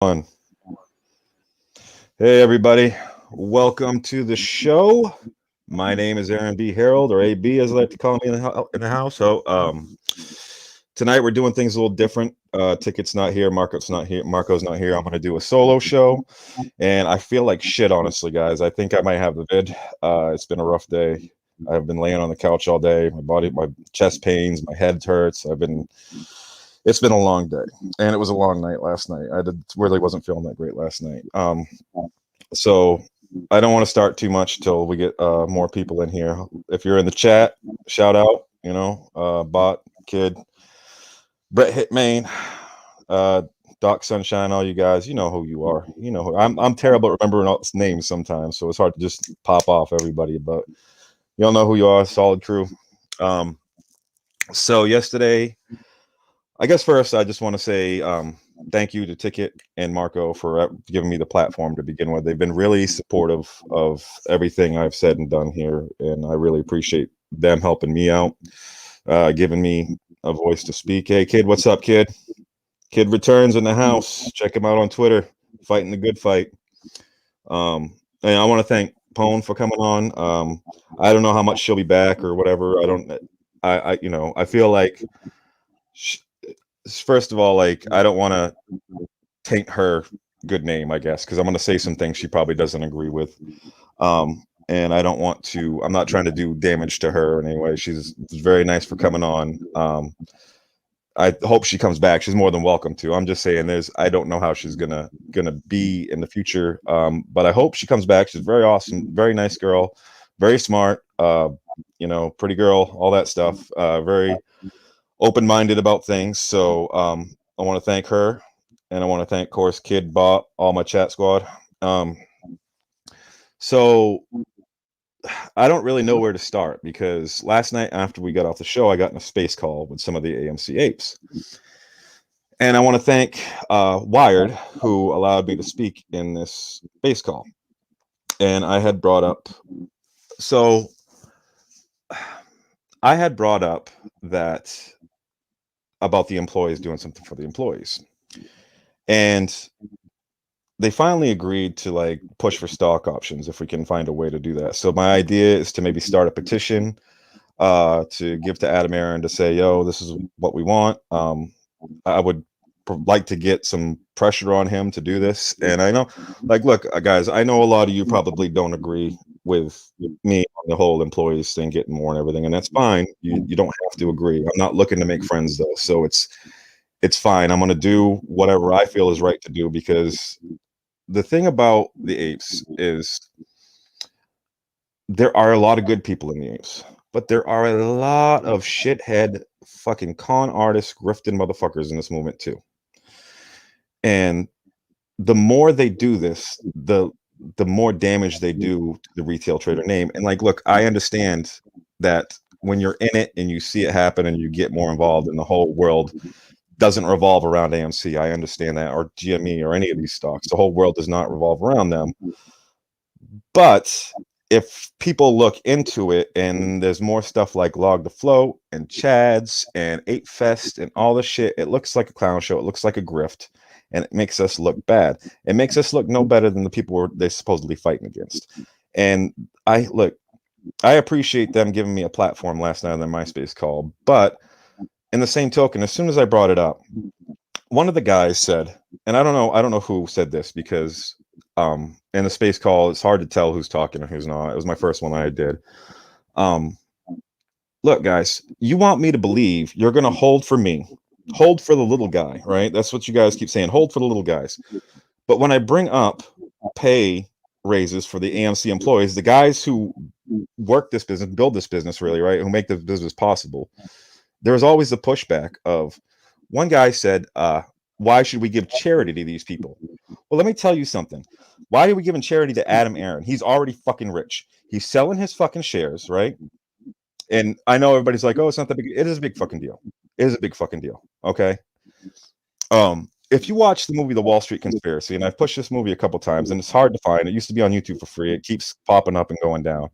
On. Hey, everybody. Welcome to the show. My name is Aaron B. Harold, or AB, as I like to call me in the house. Tonight we're doing things a little different. Ticket's not here. Marco's not here. I'm going to do a solo show, and I feel like shit, honestly, guys. I think I might have the vid. It's been a rough day. I've been laying on the couch all day. My chest pains, my head hurts. It's been a long day, and it was a long night last night. Really wasn't feeling that great last night. So I don't want to start too much till we get more people in here. If you're in the chat, shout out. Bot Kid, Brett Hitmain, Doc Sunshine, all you guys. You know who you are. I'm terrible at remembering all names sometimes, so it's hard to just pop off everybody. But you all know who you are. Solid crew. So yesterday, I guess first I just want to say thank you to Ticket and Marco for giving me the platform to begin with. They've been really supportive of everything I've said and done here, and I really appreciate them helping me out, giving me a voice to speak. Hey, Kid, what's up, Kid? Kid returns in the house. Check him out on Twitter, fighting the good fight. And I want to thank Pone for coming on. I don't know how much she'll be back or whatever. I feel like first of all, like, I don't want to taint her good name, I guess, because I'm going to say some things she probably doesn't agree with. And I don't want to, I'm not trying to do damage to her in any way. She's very nice for coming on. I hope she comes back. She's more than welcome to. I'm just saying I don't know how she's gonna be in the future. But I hope she comes back. She's very awesome, very nice girl, very smart, pretty girl, all that stuff. Very open-minded about things. So I want to thank her, and I want to thank, of course, Kid, Bot, all my chat squad. So I don't really know where to start, because last night after we got off the show, I got in a space call with some of the AMC apes. And I want to thank Wired, who allowed me to speak in this space call. And I had brought up that about the employees doing something for the employees. And they finally agreed to like push for stock options if we can find a way to do that. So my idea is to maybe start a petition to give to Adam Aaron to say, yo, this is what we want. I would like to get some pressure on him to do this. And I know, like, look, guys, I know a lot of you probably don't agree with me on the whole employees thing getting more and everything, and that's fine. You don't have to agree. I'm not looking to make friends though, so it's fine. I'm going to do whatever I feel is right to do, because the thing about the apes is there are a lot of good people in the apes, but there are a lot of shithead fucking con artists, grifting motherfuckers in this movement too. And the more they do this, the more damage they do to the retail trader name. And like, look, I understand that when you're in it and you see it happen and you get more involved, and the whole world doesn't revolve around AMC. I understand that, or GME, or any of these stocks. The whole world does not revolve around them. But if people look into it, and there's more stuff like Log the Float and Chads and Ape Fest and all this shit, it looks like a clown show. It looks like a grift, and it makes us look bad. It makes us look no better than the people they're supposedly fighting against. And I appreciate them giving me a platform last night on their MySpace call, but in the same token, as soon as I brought it up, one of the guys said, and I don't know who said this, because in the space call, it's hard to tell who's talking and who's not. It was my first one that I did. Look, guys, you want me to believe you're going to hold for me, hold for the little guy, right? That's what you guys keep saying, hold for the little guys. But when I bring up pay raises for the AMC employees, the guys who work this business, build this business, really, right, who make the business possible, there's always the pushback of, one guy said, why should we give charity to these people? Well, let me tell you something. Why are we giving charity to Adam Aaron? He's already fucking rich. He's selling his fucking shares, right? And I know everybody's like, oh, it's not that big. It is a big fucking deal. It is a big fucking deal. Okay. If you watch the movie The Wall Street Conspiracy, and I've pushed this movie a couple times, and it's hard to find. It used to be on YouTube for free. It keeps popping up and going down.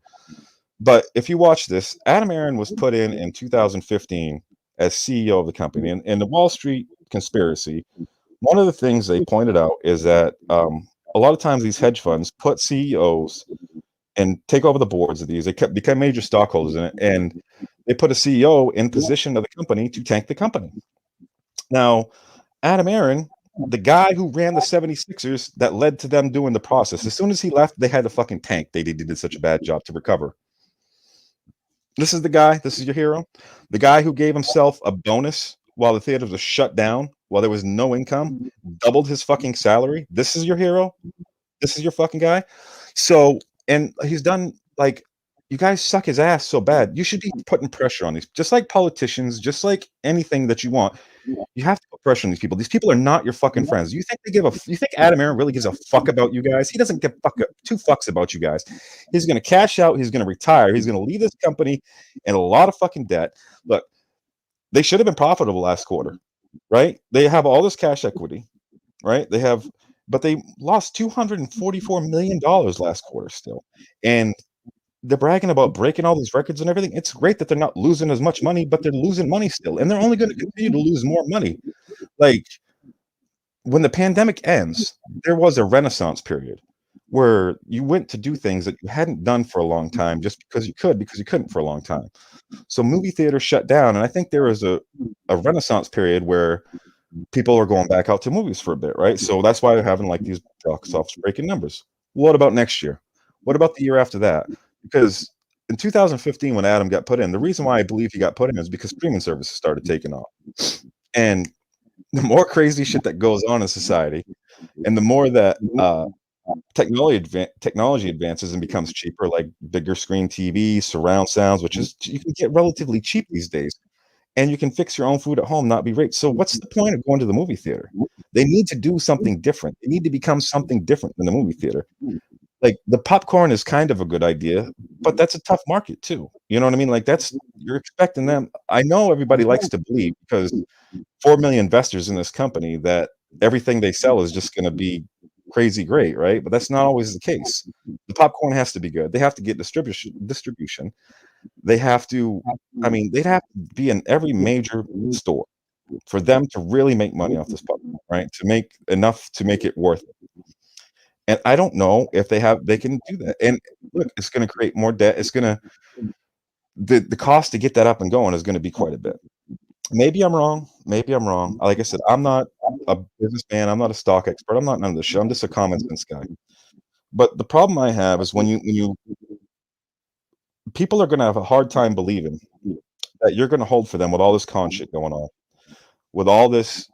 But if you watch this, Adam Aaron was put in 2015 as CEO of the company. And the Wall Street Conspiracy One of the things they pointed out is that a lot of times these hedge funds put CEOs and take over the boards of these. They become major stockholders in it, and they put a CEO in position of the company to tank the company. Now, Adam Aaron, the guy who ran the 76ers that led to them doing the process, as soon as he left, they had to fucking tank. They did such a bad job to recover. This is the guy, this is your hero. The guy who gave himself a bonus while the theaters were shut down, while there was no income, doubled his fucking salary. This is your hero. This is your fucking guy. So, and he's done like, you guys suck his ass so bad. You should be putting pressure on these, just like politicians, just like anything that you want. You have to put pressure on these people. These people are not your fucking friends. You think they give a? You think Adam Aaron really gives a fuck about you guys? He doesn't give two fucks about you guys. He's going to cash out. He's going to retire. He's going to leave this company in a lot of fucking debt. Look, they should have been profitable last quarter, right? They have all this cash equity, right? They have, but they lost $244 million last quarter still, and they're bragging about breaking all these records and everything. It's great that they're not losing as much money, but they're losing money still, and they're only going to continue to lose more money. Like, when the pandemic ends, there was a renaissance period where you went to do things that you hadn't done for a long time just because you could, because you couldn't for a long time. So movie theaters shut down, and I think there was a renaissance period where people are going back out to movies for a bit, right? So that's why they're having like these box office breaking numbers. What about next year? What about the year after that? Because in 2015, when Adam got put in, the reason why I believe he got put in is because streaming services started taking off. And the more crazy shit that goes on in society, and the more that technology advances and becomes cheaper, like bigger screen TV, surround sounds, which is you can get relatively cheap these days, and you can fix your own food at home, not be raped. So what's the point of going to the movie theater? They need to do something different. They need to become something different than the movie theater. Like, the popcorn is kind of a good idea, but that's a tough market too. You know what I mean? Like, that's, you're expecting them. I know everybody likes to believe, because 4 million investors in this company, that everything they sell is just going to be crazy great, right? But that's not always the case. The popcorn has to be good. They have to get distribution. They have to, I mean, they'd have to be in every major store for them to really make money off this popcorn, right? To make enough to make it worth it. And I don't know if they can do that. And look, it's going to create more debt. It's going to, the cost to get that up and going is going to be quite a bit. Maybe I'm wrong. Maybe I'm wrong. Like I said, I'm not a businessman. I'm not a stock expert. I'm not none of this shit. I'm just a common sense guy. But the problem I have is when you people are going to have a hard time believing that you're going to hold for them with all this con shit going on, with all this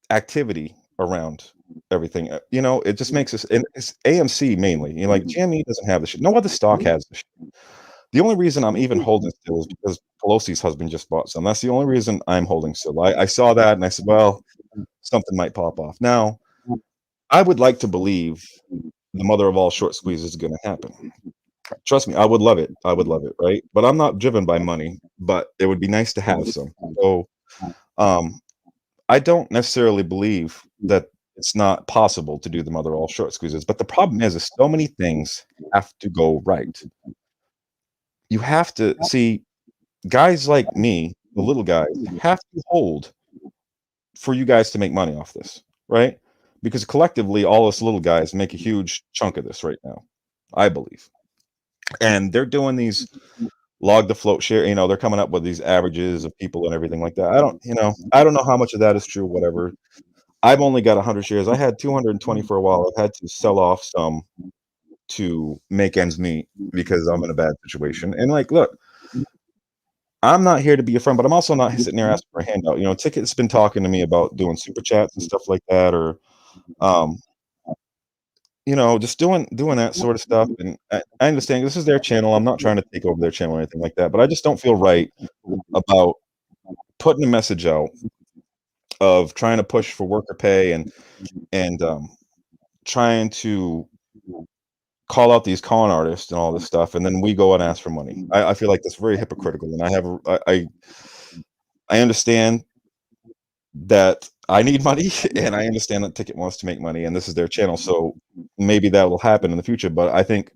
activity around everything. You know, it just makes us, and it's AMC mainly. You know, like GME doesn't have this shit. No other stock has this shit. The only reason I'm even holding still is because Pelosi's husband just bought some. That's the only reason I'm holding still. I saw that and I said, well, something might pop off. Now, I would like to believe the mother of all short squeezes is going to happen. Trust me, I would love it. I would love it, right? But I'm not driven by money, but it would be nice to have some. So, um, I don't necessarily believe that it's not possible to do the mother of all short squeezes. But the problem is so many things have to go right. You have to see guys like me, the little guys, have to hold for you guys to make money off this, right? Because collectively, all us little guys make a huge chunk of this right now, I believe. And they're doing these log the float share, you know, they're coming up with these averages of people and everything like that. I don't know how much of that is true, whatever. I've only got 100 shares. I had 220 for a while. I've had to sell off some to make ends meet because I'm in a bad situation. And like, look, I'm not here to be a friend, but I'm also not sitting there asking for a handout. You know, Ticket's been talking to me about doing super chats and stuff like that, or um, you know, just doing that sort of stuff. And I understand this is their channel. I'm not trying to take over their channel or anything like that, but I just don't feel right about putting a message out of trying to push for worker pay and trying to call out these con artists and all this stuff, and then we go and ask for money. I feel like that's very hypocritical, and I understand that I need money, and I understand that Ticket wants to make money, and this is their channel, so maybe that will happen in the future. But I think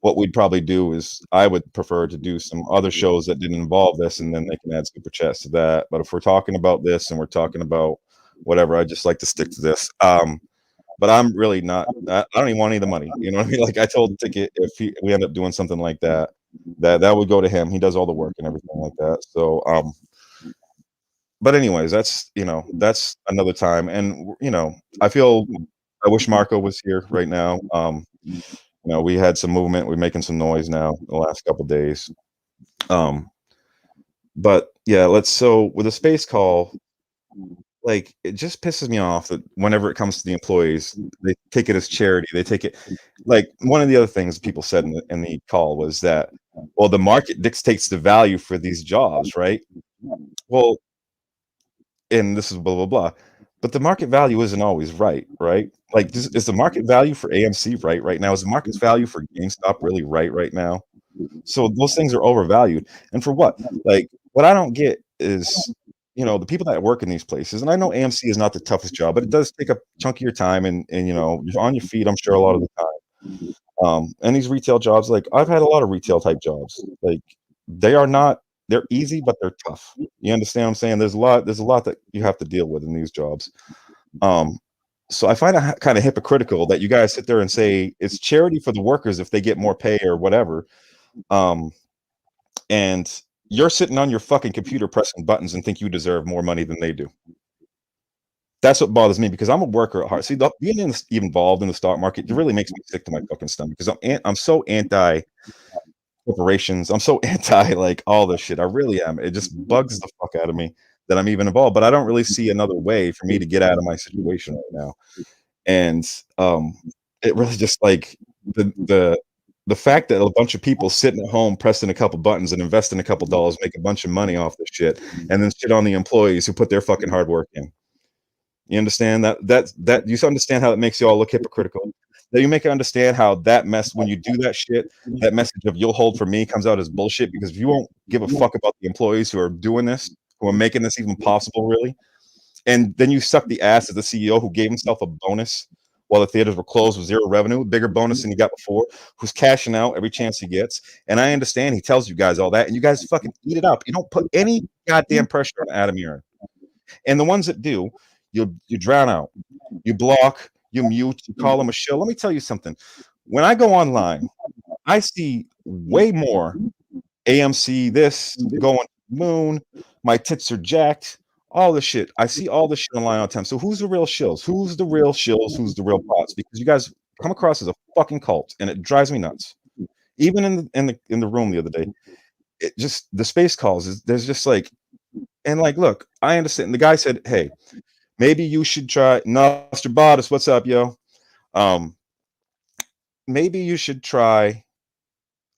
what we'd probably do is I would prefer to do some other shows that didn't involve this, and then they can add super chats to that. But if we're talking about this and we're talking about whatever. I just like to stick to this. But I'm really not. I don't even want any of the money. You know what I mean? Like I told Ticket, if we end up doing something like that, that would go to him. He does all the work and everything like that. So, but anyways, that's another time. And I feel I wish Marco was here right now. We had some movement. We're making some noise now the last couple days. But yeah, so with a space call, like it just pisses me off that whenever it comes to the employees, they take it as charity. They take it like one of the other things people said in the call was that, well, the market dictates the value for these jobs, right? Well, and this is blah blah blah. But the market value isn't always right, right? Like, is the market value for AMC right now? Is the market's value for GameStop really right now? So those things are overvalued. And for what? Like, what I don't get is, the people that work in these places, and I know AMC is not the toughest job, but it does take a chunk of your time, and you're on your feet, I'm sure, a lot of the time. And these retail jobs, like I've had a lot of retail type jobs. Like they're easy, but they're tough. You understand what I'm saying? There's a lot that you have to deal with in these jobs. So I find it kind of hypocritical that you guys sit there and say it's charity for the workers if they get more pay or whatever. And you're sitting on your fucking computer pressing buttons and think you deserve more money than they do. That's what bothers me because I'm a worker at heart. See, being involved in the stock market, it really makes me sick to my fucking stomach because I'm so anti corporations. I'm so anti like all this shit. I really am. It just bugs the fuck out of me that I'm even involved. But I don't really see another way for me to get out of my situation right now. And it really just like the fact that a bunch of people sitting at home pressing a couple buttons and investing a couple dollars make a bunch of money off this shit, and then shit on the employees who put their fucking hard work in. You understand that you understand how it makes you all look hypocritical? That you make it understand how that mess when you do that shit, that message of you'll hold for me comes out as bullshit because if you won't give a fuck about the employees who are doing this, who are making this even possible, really, and then you suck the ass of the CEO who gave himself a bonus while the theaters were closed with zero revenue, bigger bonus than he got before, who's cashing out every chance he gets. And I understand he tells you guys all that, and you guys fucking eat it up. You don't put any goddamn pressure on Adam Aaron. And the ones that do, you drown out, you block, you mute, you call them a shill. Let me tell you something. When I go online, I see way more AMC this going moon. My tits are jacked. All the shit. I see all the shit online all the time. So who's the real shills? Who's the real shills? Who's the real bots? Because you guys come across as a fucking cult, and it drives me nuts. Even in the room the other day, it just the space calls is there's just like, and like, look, I understand. The guy said, "Hey, maybe you should try." Nostradamus, what's up, yo? Maybe you should try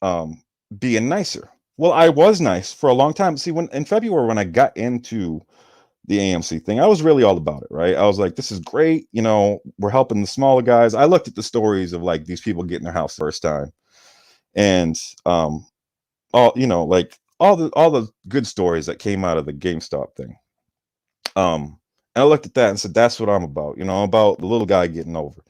being nicer. Well, I was nice for a long time. See, when in February when I got into the AMC thing, I was really all about it, right? I was like, this is great. We're helping the smaller guys. I looked at the stories of like these people getting their house the first time, and like all the good stories that came out of the GameStop thing. And I looked at that and said, that's what I'm about. I'm about the little guy getting over.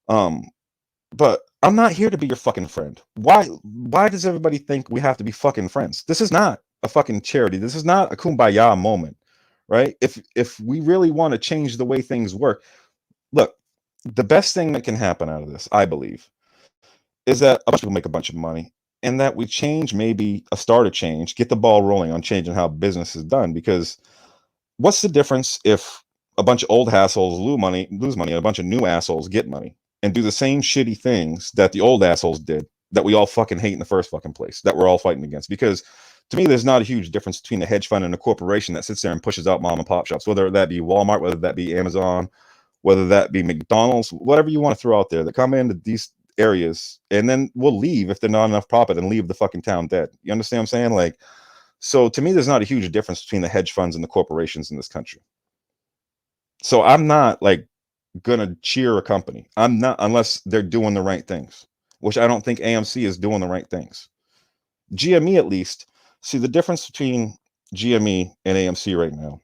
But I'm not here to be your fucking friend. Why does everybody think we have to be fucking friends? This is not a fucking charity. This is not a kumbaya moment, right? If we really want to change the way things work, look, the best thing that can happen out of this, I believe, is that a bunch of people make a bunch of money and that we change, maybe start a change, get the ball rolling on changing how business is done. Because what's the difference if a bunch of old assholes lose money and a bunch of new assholes get money and do the same shitty things that the old assholes did that we all fucking hate in the first fucking place, that we're all fighting against? Because to me, there's not a huge difference between a hedge fund and a corporation that sits there and pushes out mom and pop shops, whether that be Walmart, whether that be Amazon, whether that be McDonald's, whatever you want to throw out there that come into these areas and then will leave if they're not enough profit and leave the fucking town dead. You understand what I'm saying? Like, so to me, there's not a huge difference between the hedge funds and the corporations in this country. So I'm not like gonna cheer a company. I'm not, unless they're doing the right things, which I don't think AMC is doing the right things. GME, at least. See, the difference between GME and AMC right now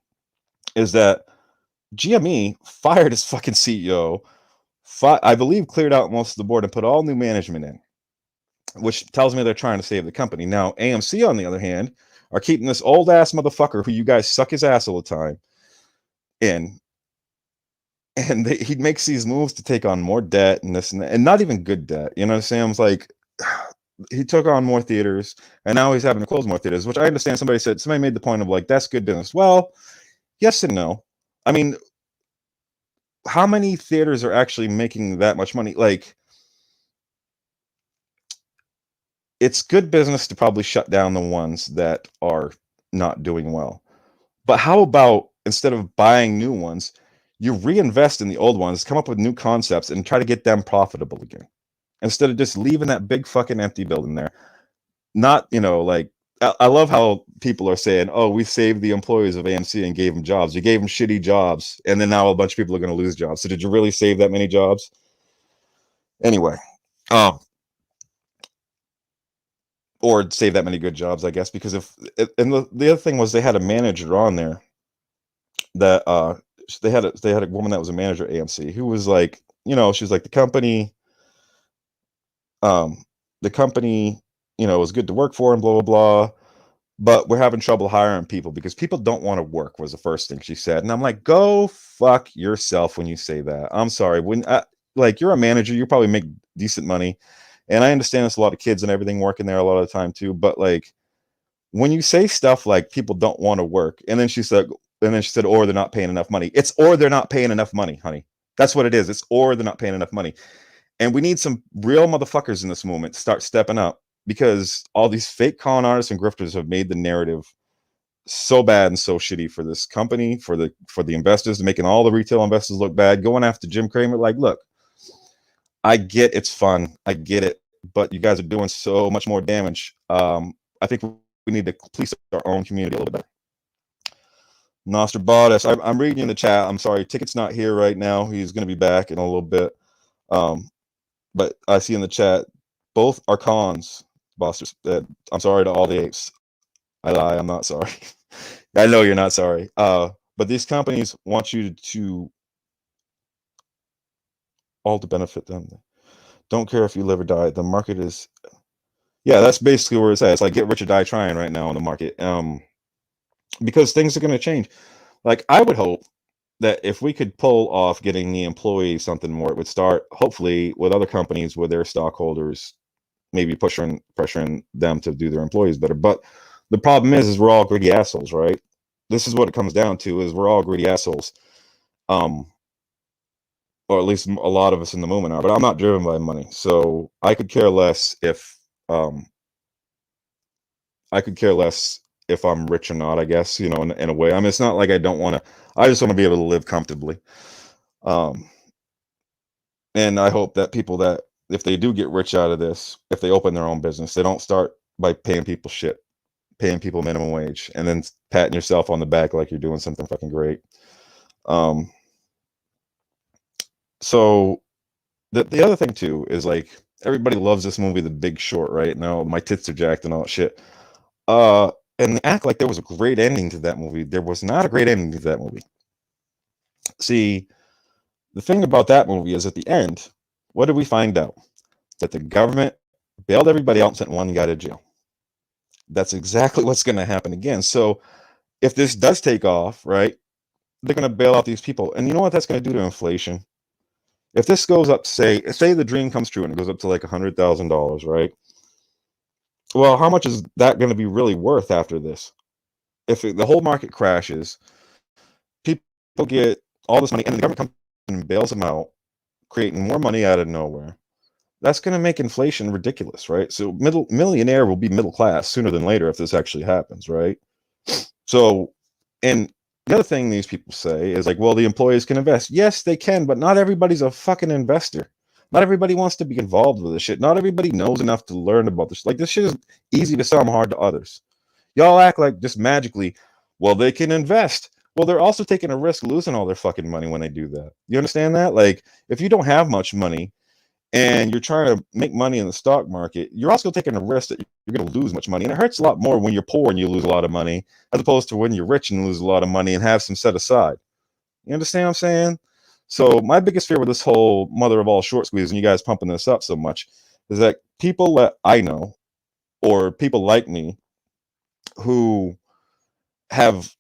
is that GME fired its fucking CEO, I believe cleared out most of the board and put all new management in, which tells me they're trying to save the company. Now, AMC, on the other hand, are keeping this old ass motherfucker who you guys suck his ass all the time in, and he makes these moves to take on more debt and this and that, and not even good debt. You know what I'm saying? I was like, he took on more theaters, and now he's having to close more theaters, which I understand. Somebody made the point of like, that's good business. Well, yes and no. I mean, how many theaters are actually making that much money? Like, it's good business to probably shut down the ones that are not doing well. But how about instead of buying new ones, you reinvest in the old ones, come up with new concepts, and try to get them profitable again, instead of just leaving that big fucking empty building there. Not, like, I love how people are saying, "Oh, we saved the employees of AMC and gave them jobs. We gave them shitty jobs, and then now a bunch of people are going to lose jobs." So, did you really save that many jobs? Anyway, um, or save that many good jobs, I guess, because if and the other thing was they had a manager on there that they had a woman that was a manager at AMC who was like, she was like, um the company, was good to work for and blah blah blah, but we're having trouble hiring people because people don't want to work, was the first thing she said. And I'm like, go fuck yourself when you say that. I'm sorry. Like, you're a manager, you probably make decent money, and I understand there's a lot of kids and everything working there a lot of the time too, but like, when you say stuff like people don't want to work, and then she said, or they're not paying enough money. It's or they're not paying enough money, honey. That's what it is. It's or they're not paying enough money. And we need some real motherfuckers in this moment to start stepping up, because all these fake con artists and grifters have made the narrative so bad and so shitty for this company, for the investors, making all the retail investors look bad, going after Jim Cramer. Like, look, I get it's fun. I get it, but you guys are doing so much more damage. I think we need to police our own community a little bit better. Nostradamus, I'm reading in the chat. I'm sorry, Ticket's not here right now. He's going to be back in a little bit. Um, but I see in the chat, both are cons, Bosters. I'm sorry to all the apes. I lie. I'm not sorry. I know you're not sorry. But these companies want you to all to benefit them. Don't care if you live or die. The market is, yeah, that's basically where it's at. It's like get rich or die trying right now on the market. Because things are going to change. Like, I would hope that if we could pull off getting the employees something more, it would start hopefully with other companies with their stockholders maybe pressuring them to do their employees better. But the problem is we're all greedy assholes, right? This is what it comes down to: is we're all greedy assholes. Um, or at least a lot of us in the moment are. But I'm not driven by money, so I could care less if I'm rich or not, I guess, in a way. I mean, it's not like I don't want to. I just want to be able to live comfortably. Um, and I hope that people that, if they do get rich out of this, if they open their own business, they don't start by paying people shit, paying people minimum wage, and then patting yourself on the back like you're doing something fucking great. Um, so the other thing too is, like, everybody loves this movie, The Big Short, right? Now my tits are jacked and all that shit. And they act like there was a great ending to that movie. There was not a great ending to that movie. See, the thing about that movie is, at the end, what did we find out? That the government bailed everybody out and sent one guy to jail. That's exactly what's going to happen again. So if this does take off, right, they're going to bail out these people. And you know what that's going to do to inflation? If this goes up, say the dream comes true and it goes up to like $100,000, right? Well, how much is that going to be really worth after this? If the whole market crashes, people get all this money, and the government comes and bails them out, creating more money out of nowhere. That's going to make inflation ridiculous, right? So millionaire will be middle class sooner than later if this actually happens, right? So, and the other thing these people say is like, well, the employees can invest. Yes, they can, but not everybody's a fucking investor. Not everybody wants to be involved with this shit. Not everybody knows enough to learn about this. Like, this shit is easy to some, hard to others. Y'all act like just magically, well, they can invest. Well, they're also taking a risk losing all their fucking money when they do that. You understand that? Like, if you don't have much money and you're trying to make money in the stock market, you're also taking a risk that you're going to lose much money. And it hurts a lot more when you're poor and you lose a lot of money, as opposed to when you're rich and lose a lot of money and have some set aside. You understand what I'm saying? So my biggest fear with this whole mother of all short squeeze and you guys pumping this up so much is that people that I know, or people like me, who have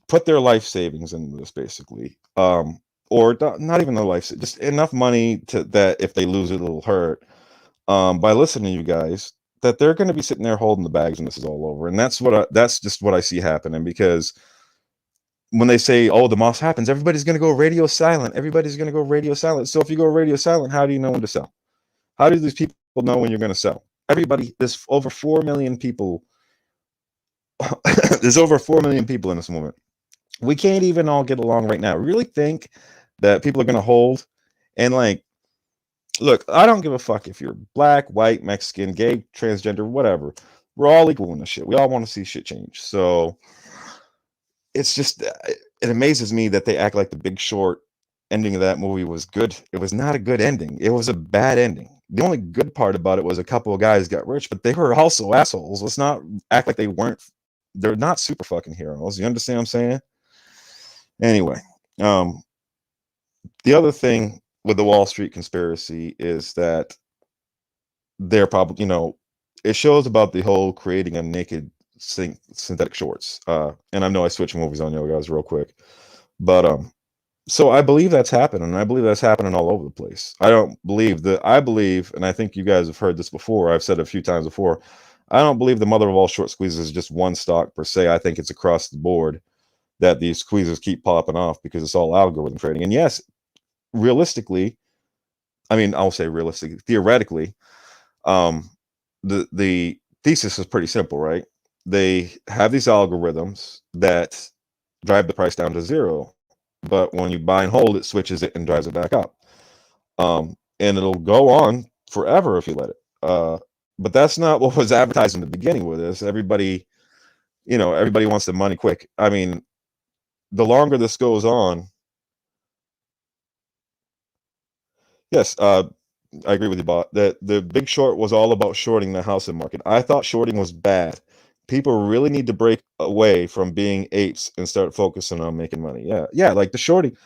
put their life savings into this, basically, or not even their life, just enough money to that if they lose it, it'll hurt. By listening to you guys, that they're going to be sitting there holding the bags when this is all over, and that's just what I see happening. Because when they say, "Oh, the moss happens," everybody's going to go radio silent. Everybody's going to go radio silent. So if you go radio silent, how do you know when to sell? How do these people know when you're going to sell? Everybody, there's over 4 million people. There's over 4 million people in this moment. We can't even all get along right now. Really think that people are going to hold and like, look, I don't give a fuck if you're black, white, Mexican, gay, transgender, whatever. We're all equal in this shit. We all want to see shit change. So it's just, it amazes me that they act like the Big Short ending of that movie was good. It was not a good ending. It was a bad ending. The only good part about it was a couple of guys got rich, but they were also assholes. Let's not act like they weren't. They're not super fucking heroes. You understand what I'm saying? Anyway, um, the other thing with the Wall Street conspiracy is that they're probably, it shows about the whole creating a naked synthetic shorts. And I know I switch movies on you guys real quick, but so I believe that's happening. I believe that's happening all over the place. I believe, and I think you guys have heard this before. I've said it a few times before. I don't believe the mother of all short squeezes is just one stock per se. I think it's across the board that these squeezes keep popping off because it's all algorithm trading. And yes, realistically, I mean, I'll say realistically, theoretically, um, the thesis is pretty simple, right? They have these algorithms that drive the price down to zero, but when you buy and hold, it switches it and drives it back up. And it'll go on forever if you let it. But that's not what was advertised in the beginning with this. Everybody wants the money quick. I mean, the longer this goes on, yes, I agree with you, Bob, that the Big Short was all about shorting the housing market. I thought shorting was bad. People really need to break away from being apes and start focusing on making money. Yeah, yeah, like the shorting.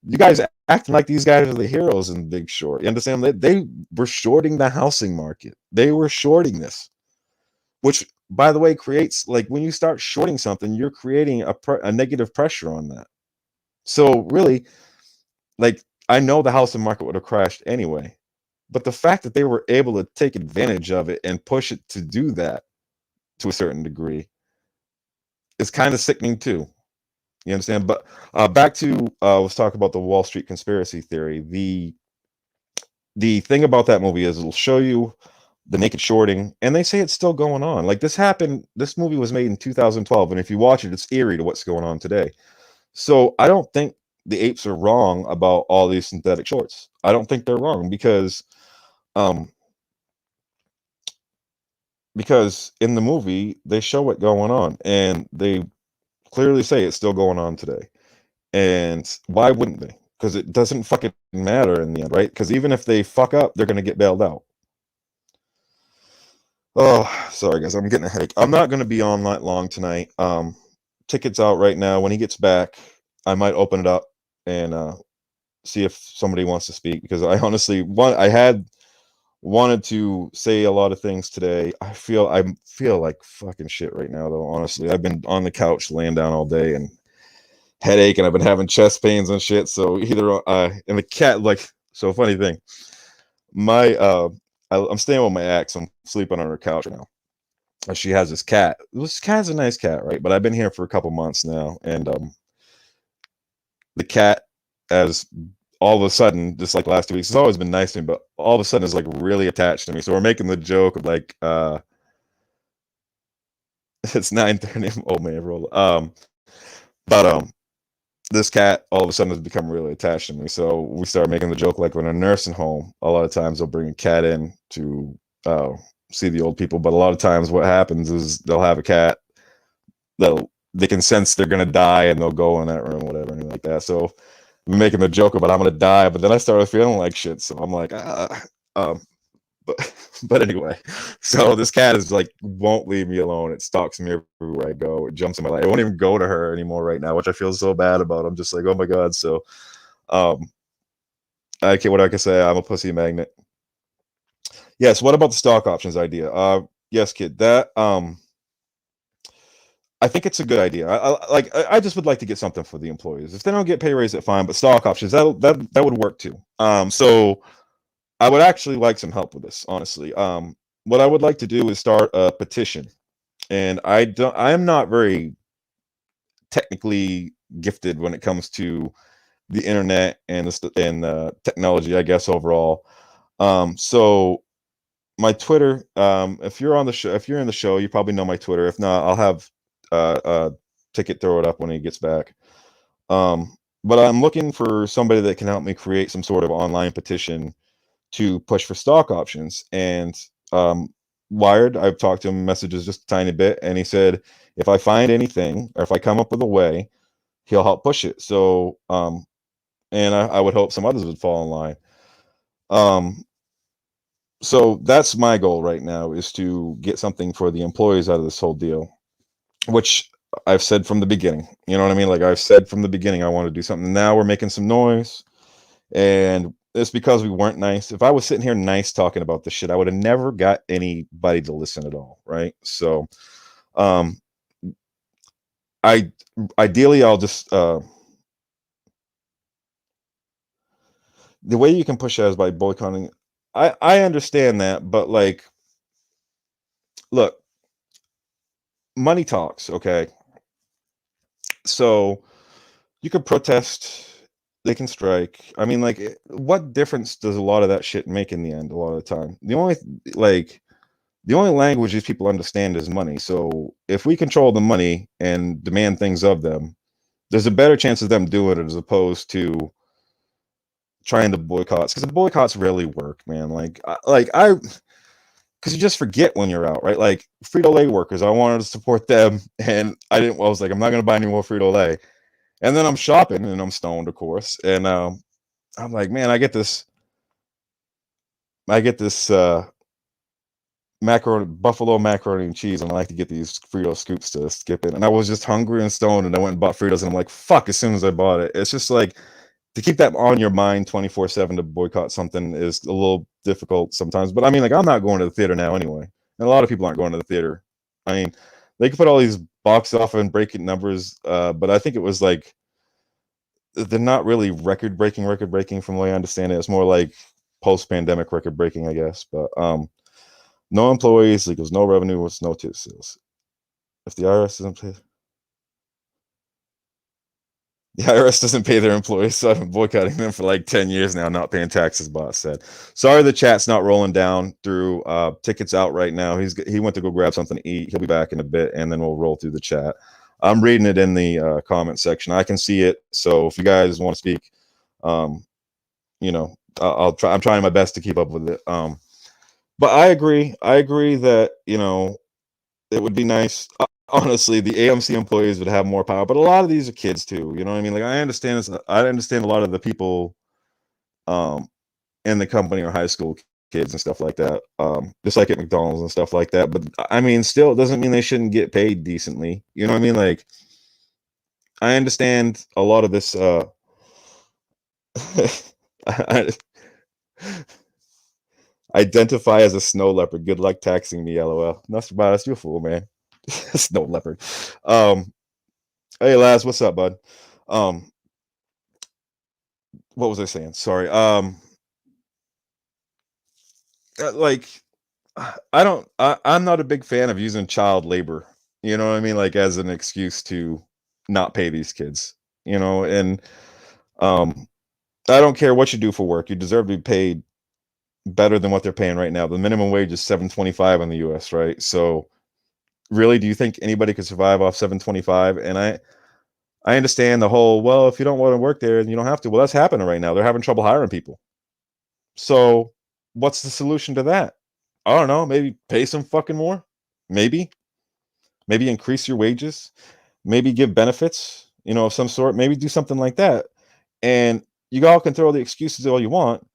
You guys acting like these guys are the heroes in Big Short. You understand that they were shorting the housing market. They were shorting this, which, by the way, creates like when you start shorting something, you're creating a negative pressure on that. So really, like I know the housing market would have crashed anyway, but the fact that they were able to take advantage of it and push it to do that to a certain degree is kind of sickening too. You understand? But back to let's talk about the Wall Street conspiracy theory. The thing about that movie is it'll show you the naked shorting, and they say it's still going on. Like this happened. This movie was made in 2012, and if you watch it, it's eerie to what's going on today. So I don't think the apes are wrong about all these synthetic shorts. I don't think they're wrong um because in the movie they show it going on, and they clearly say it's still going on today. And why wouldn't they? Because it doesn't fucking matter in the end, right? Because even if they fuck up, they're gonna get bailed out. Oh, sorry guys, I'm getting a headache. I'm not gonna be on that long tonight. Tickets out right now. When he gets back, I might open it up and see if somebody wants to speak, because I honestly wanted to say a lot of things today. I feel like fucking shit right now though, honestly. I've been on the couch laying down all day and headache, and I've been having chest pains and shit. So either and the cat, like, so funny thing, my I'm staying with my ex. I'm sleeping on her couch right now. And she has this cat. This cat's a nice cat, right? But I've been here for a couple months now, and the cat, as all of a sudden, just like last 2 weeks, it's always been nice to me, but all of a sudden is like really attached to me. So we're making the joke of like it's 9:30. Oh man, roll. But this cat all of a sudden has become really attached to me. So we started making the joke, like when a nursing home, a lot of times they'll bring a cat in to see the old people. But a lot of times what happens is they'll have a cat they can sense they're gonna die, and they'll go in that room, whatever, anything like that. So I'm making the joke about I'm gonna die, but then I started feeling like shit. So I'm like, um, but but anyway, so this cat is like won't leave me alone. It stalks me everywhere I go. It jumps in my life. I won't even go to her anymore right now, which I feel so bad about. I'm just like, oh my god. So um I can't, what I can say, I'm a pussy magnet. Yes, what about the stock options idea? Yes, kid. That I think it's a good idea. I just would like to get something for the employees. If they don't get pay raise, that's fine. But stock options, that would work too. So I would actually like some help with this, honestly. What I would like to do is start a petition, and I am not very technically gifted when it comes to the internet and technology, I guess overall. So my Twitter, if you're on the show, if you're in the show, you probably know my Twitter. If not, I'll have Ticket throw it up when he gets back. But I'm looking for somebody that can help me create some sort of online petition to push for stock options. And Wired, I've talked to him messages just a tiny bit, and he said if I find anything or if I come up with a way, he'll help push it. So and I would hope some others would fall in line. Um, so that's my goal right now, is to get something for the employees out of this whole deal, which I've said from the beginning. You know what I mean? Like I've said from the beginning, I want to do something. Now we're making some noise, and it's because we weren't nice. If I was sitting here nice talking about this shit, I would have never got anybody to listen at all, right? So, um, I ideally I'll just the way you can push that is by boycotting. I understand that, but like, look, money talks, okay? So you could protest, they can strike. I mean, like, what difference does a lot of that shit make in the end? A lot of the time, like the only language these people understand is money. So if we control the money and demand things of them, there's a better chance of them doing it as opposed to trying to boycotts, because the boycotts really work, man. Because you just forget when you're out, right? Like Frito Lay workers, I wanted to support them, and I didn't. I was like, I'm not going to buy any more Frito Lay. And then I'm shopping, and I'm stoned, of course, and I'm like, man, I get this macaroni, buffalo macaroni and cheese, and I like to get these Frito scoops to skip it. And I was just hungry and stoned, and I went and bought Fritos, and I'm like, fuck! As soon as I bought it, it's just like, to keep that on your mind 24/7 to boycott something is a little difficult sometimes. But I mean, like, I'm not going to the theater now anyway, and a lot of people aren't going to the theater. I mean, they could put all these box office and breaking numbers, but I think it was like, they're not really record breaking from the way I understand it. It's more like post pandemic record breaking, I guess. But no employees equals no revenue, with no tip sales. If the IRS doesn't pay, the IRS doesn't pay their employees, so I've been boycotting them for like 10 years now, not paying taxes, boss said. Sorry, the chat's not rolling down through. Tickets out right now. He went to go grab something to eat. He'll be back in a bit, and then we'll roll through the chat. I'm reading it in the comment section. I can see it. So if you guys want to speak, um, I'll try. I'm trying my best to keep up with it. But I agree. I agree that, it would be nice. Honestly, the AMC employees would have more power, but a lot of these are kids too. You know what I mean? Like, I understand this. I understand a lot of the people um, in the company are high school kids and stuff like that. Just like at McDonald's and stuff like that. But I mean, still, it doesn't mean they shouldn't get paid decently. You know what I mean? Like, I understand a lot of this. I identify as a snow leopard. Good luck taxing me, LOL. That's about us. You're a fool, man. Snow leopard. Um, hey, Laz, what's up, bud? Um, what was I saying? Sorry. Like, I'm not a big fan of using child labor. You know what I mean? Like, as an excuse to not pay these kids. And um, I don't care what you do for work. You deserve to be paid better than what they're paying right now. The minimum wage is 7.25 in the U.S., right? So, really, do you think anybody could survive off 7.25? And I understand the whole, well, if you don't want to work there, you don't have to. Well, that's happening right now. They're having trouble hiring people. So, what's the solution to that? I don't know. Maybe pay some fucking more. Maybe. Maybe increase your wages. Maybe give benefits, of some sort. Maybe do something like that. And you all can throw the excuses all you want.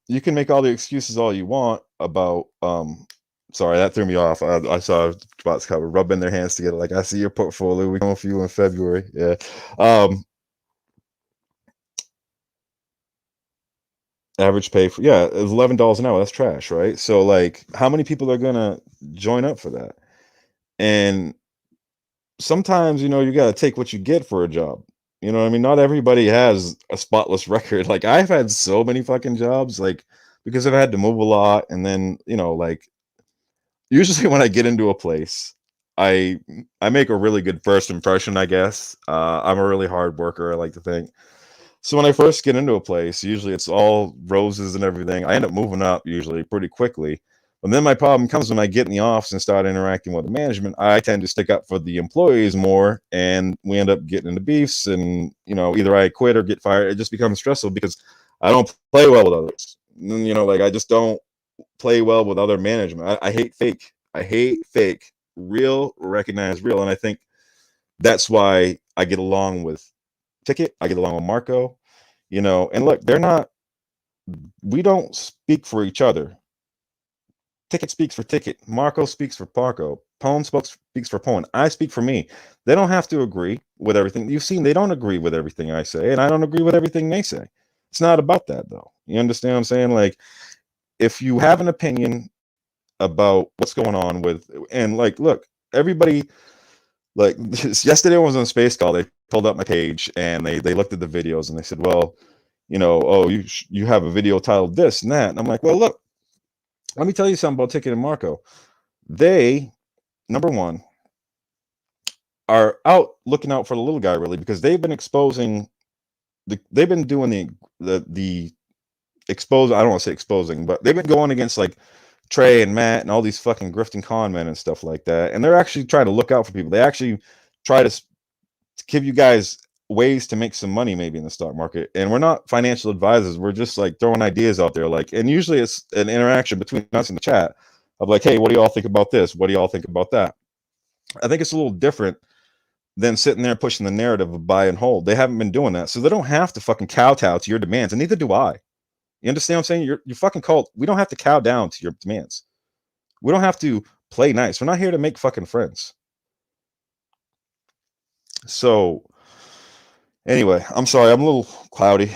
You can make all the excuses all you want about sorry, that threw me off. I saw spots cover rubbing their hands together like, I see your portfolio, we come for you in February. Yeah. Average pay for, yeah, it was $11 an hour. That's trash, right? So, like, how many people are gonna join up for that? And sometimes, you know, you got to take what you get for a job. You know what I mean? Not everybody has a spotless record. Like I've had so many fucking jobs, like because I've had to move a lot. And then, you know, like usually when I get into a place, I I make a really good first impression, I guess. I'm a really hard worker, I like to think. So when I first get into a place, usually it's all roses and everything. I end up moving up usually pretty quickly. But then my problem comes when I get in the office and start interacting with the management. I tend to stick up for the employees more, and we end up getting into beefs. And you know, either I quit or get fired. It just becomes stressful because I don't play well with others. You know, like I just don't play well with other management. I hate fake. I hate fake. Real, recognize real, and I think that's why I get along with Ticket. I get along with Marco. You know, and look, they're not. We don't speak for each other. Ticket speaks for Ticket. Marco speaks for Marco. Pone speaks for Pone. I speak for me. They don't have to agree with everything. You've seen they don't agree with everything I say, and I don't agree with everything they say. It's not about that though. You understand what I'm saying? Like, if you have an opinion about what's going on with, and like, look, everybody, like yesterday I was on Space Call. They pulled up my page and they looked at the videos and they said, well, you know, oh, you have a video titled this and that. And I'm like, well, look, let me tell you something about Ticket and Marco. They, number one, are out looking out for the little guy really because they've been exposing they've been doing the expose. I don't want to say exposing, but they've been going against like Trey and Matt and all these fucking grifting con men and stuff like that. And they're actually trying to look out for people. They actually try to give you guys ways to make some money maybe in the stock market. And we're not financial advisors. We're just like throwing ideas out there. Like, and usually it's an interaction between us in the chat of like, hey, what do y'all think about this? What do y'all think about that? I think it's a little different than sitting there pushing the narrative of buy and hold. They haven't been doing that. So they don't have to fucking kowtow to your demands. And neither do I. You understand what I'm saying? You're fucking called. We don't have to cow down to your demands. We don't have to play nice. We're not here to make fucking friends. So anyway, I'm sorry. I'm a little cloudy.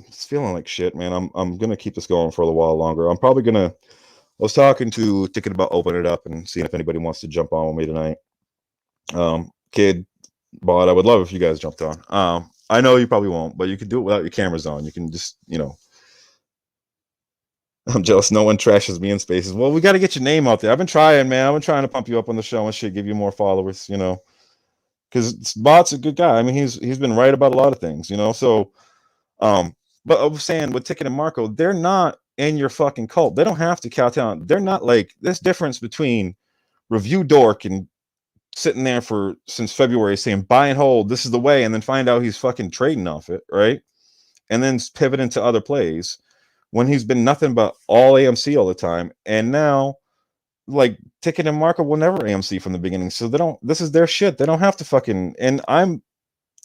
It's feeling like shit, man. I'm gonna keep this going for a little while longer. I'm probably gonna. I was talking to thinking about opening it up and seeing if anybody wants to jump on with me tonight. Kid, but I would love if you guys jumped on. I know you probably won't, but you can do it without your cameras on. You can just, you know. I'm jealous no one trashes me in spaces. Well, we got to get your name out there. I've been trying, man. I've been trying to pump you up on the show and shit, give you more followers, you know. Because Bot's a good guy. I mean, he's been right about a lot of things, you know. So, but I was saying with Ticket and Marco, they're not in your fucking cult. They don't have to kowtow. They're not like this difference between Review Dork and sitting there for since February saying buy and hold, this is the way, and then find out he's fucking trading off it, right? And then pivot into other plays when he's been nothing but all AMC all the time. And now, like Ticket and Marco will never AMC from the beginning. So they don't, this is their shit. They don't have to fucking, and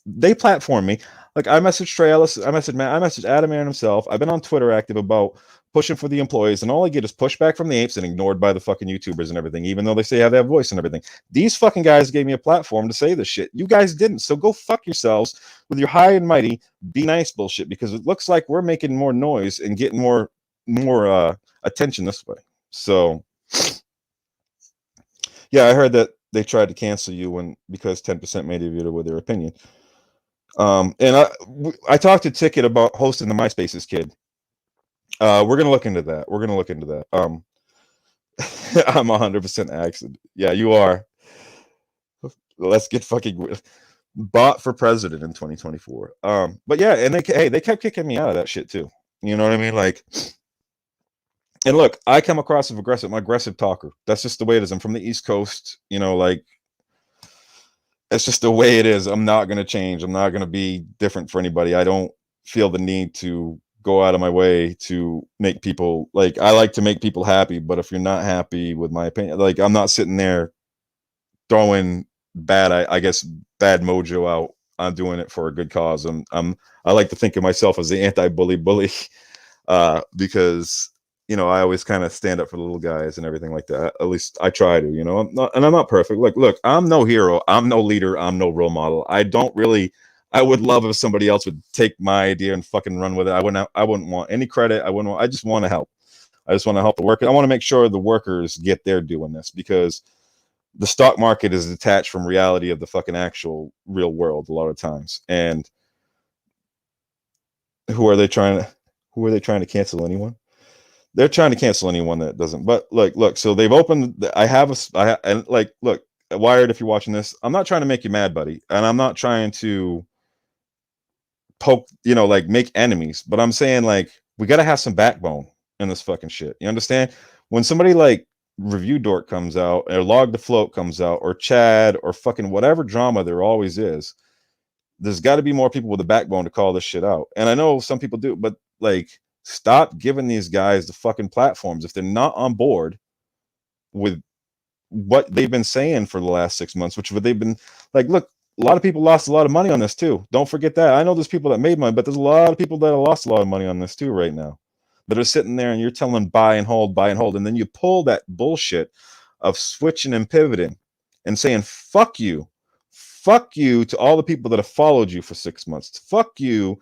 they platform me. Like I messaged Trey Ellis, I messaged Matt, I messaged Adam Aaron himself. I've been on Twitter active about pushing for the employees, and all I get is pushback from the apes and ignored by the fucking YouTubers and everything, even though they say they have voice and everything. These fucking guys gave me a platform to say this shit. You guys didn't. So go fuck yourselves with your high and mighty be nice bullshit, because it looks like we're making more noise and getting more attention this way. So yeah, I heard that they tried to cancel you when because 10% made a video with their opinion. And I talked to Ticket about hosting the MySpaces kid. We're gonna look into that. We're gonna look into that. I'm 100% accident. Yeah, you are. Let's get fucking bot for president in 2024. But yeah, and they kept kicking me out of that shit too. You know what I mean? Like, and look, I come across as aggressive. I'm an aggressive talker. That's just the way it is. I'm from the East Coast. You know, like it's just the way it is. I'm not gonna change. I'm not gonna be different for anybody. I don't feel the need to go out of my way to make people like, I like to make people happy, but if you're not happy with my opinion, like I'm not sitting there throwing I guess bad mojo out. I'm doing it for a good cause. I like to think of myself as the anti-bully bully, because you know I always kind of stand up for the little guys and everything like that. At least I try to, you know. I'm not perfect. Look, I'm no hero. I'm no leader. I'm no role model. I would love if somebody else would take my idea and fucking run with it. I wouldn't want any credit. I just want to help. I just want to help the workers. I want to make sure the workers get their due in this, because the stock market is detached from reality of the fucking actual real world a lot of times. And who are they trying to cancel? Anyone? They're trying to cancel anyone that doesn't. But look, so they've opened. And like, look, Wired, if you're watching this, I'm not trying to make you mad, buddy, and I'm not trying to poke, like make enemies, but I'm saying like we gotta have some backbone in this fucking shit. You understand? When somebody like Review Dork comes out, or Log the Float comes out, or Chad, or fucking whatever drama there always is, there's got to be more people with a backbone to call this shit out. And I know some people do, but like, stop giving these guys the fucking platforms if they're not on board with what they've been saying for the last 6 months, which they've been like, look, a lot of people lost a lot of money on this too. Don't forget that. I know there's people that made money, but there's a lot of people that have lost a lot of money on this too right now, that are sitting there and you're telling them buy and hold, and then you pull that bullshit of switching and pivoting and saying fuck you to all the people that have followed you for 6 months. Fuck you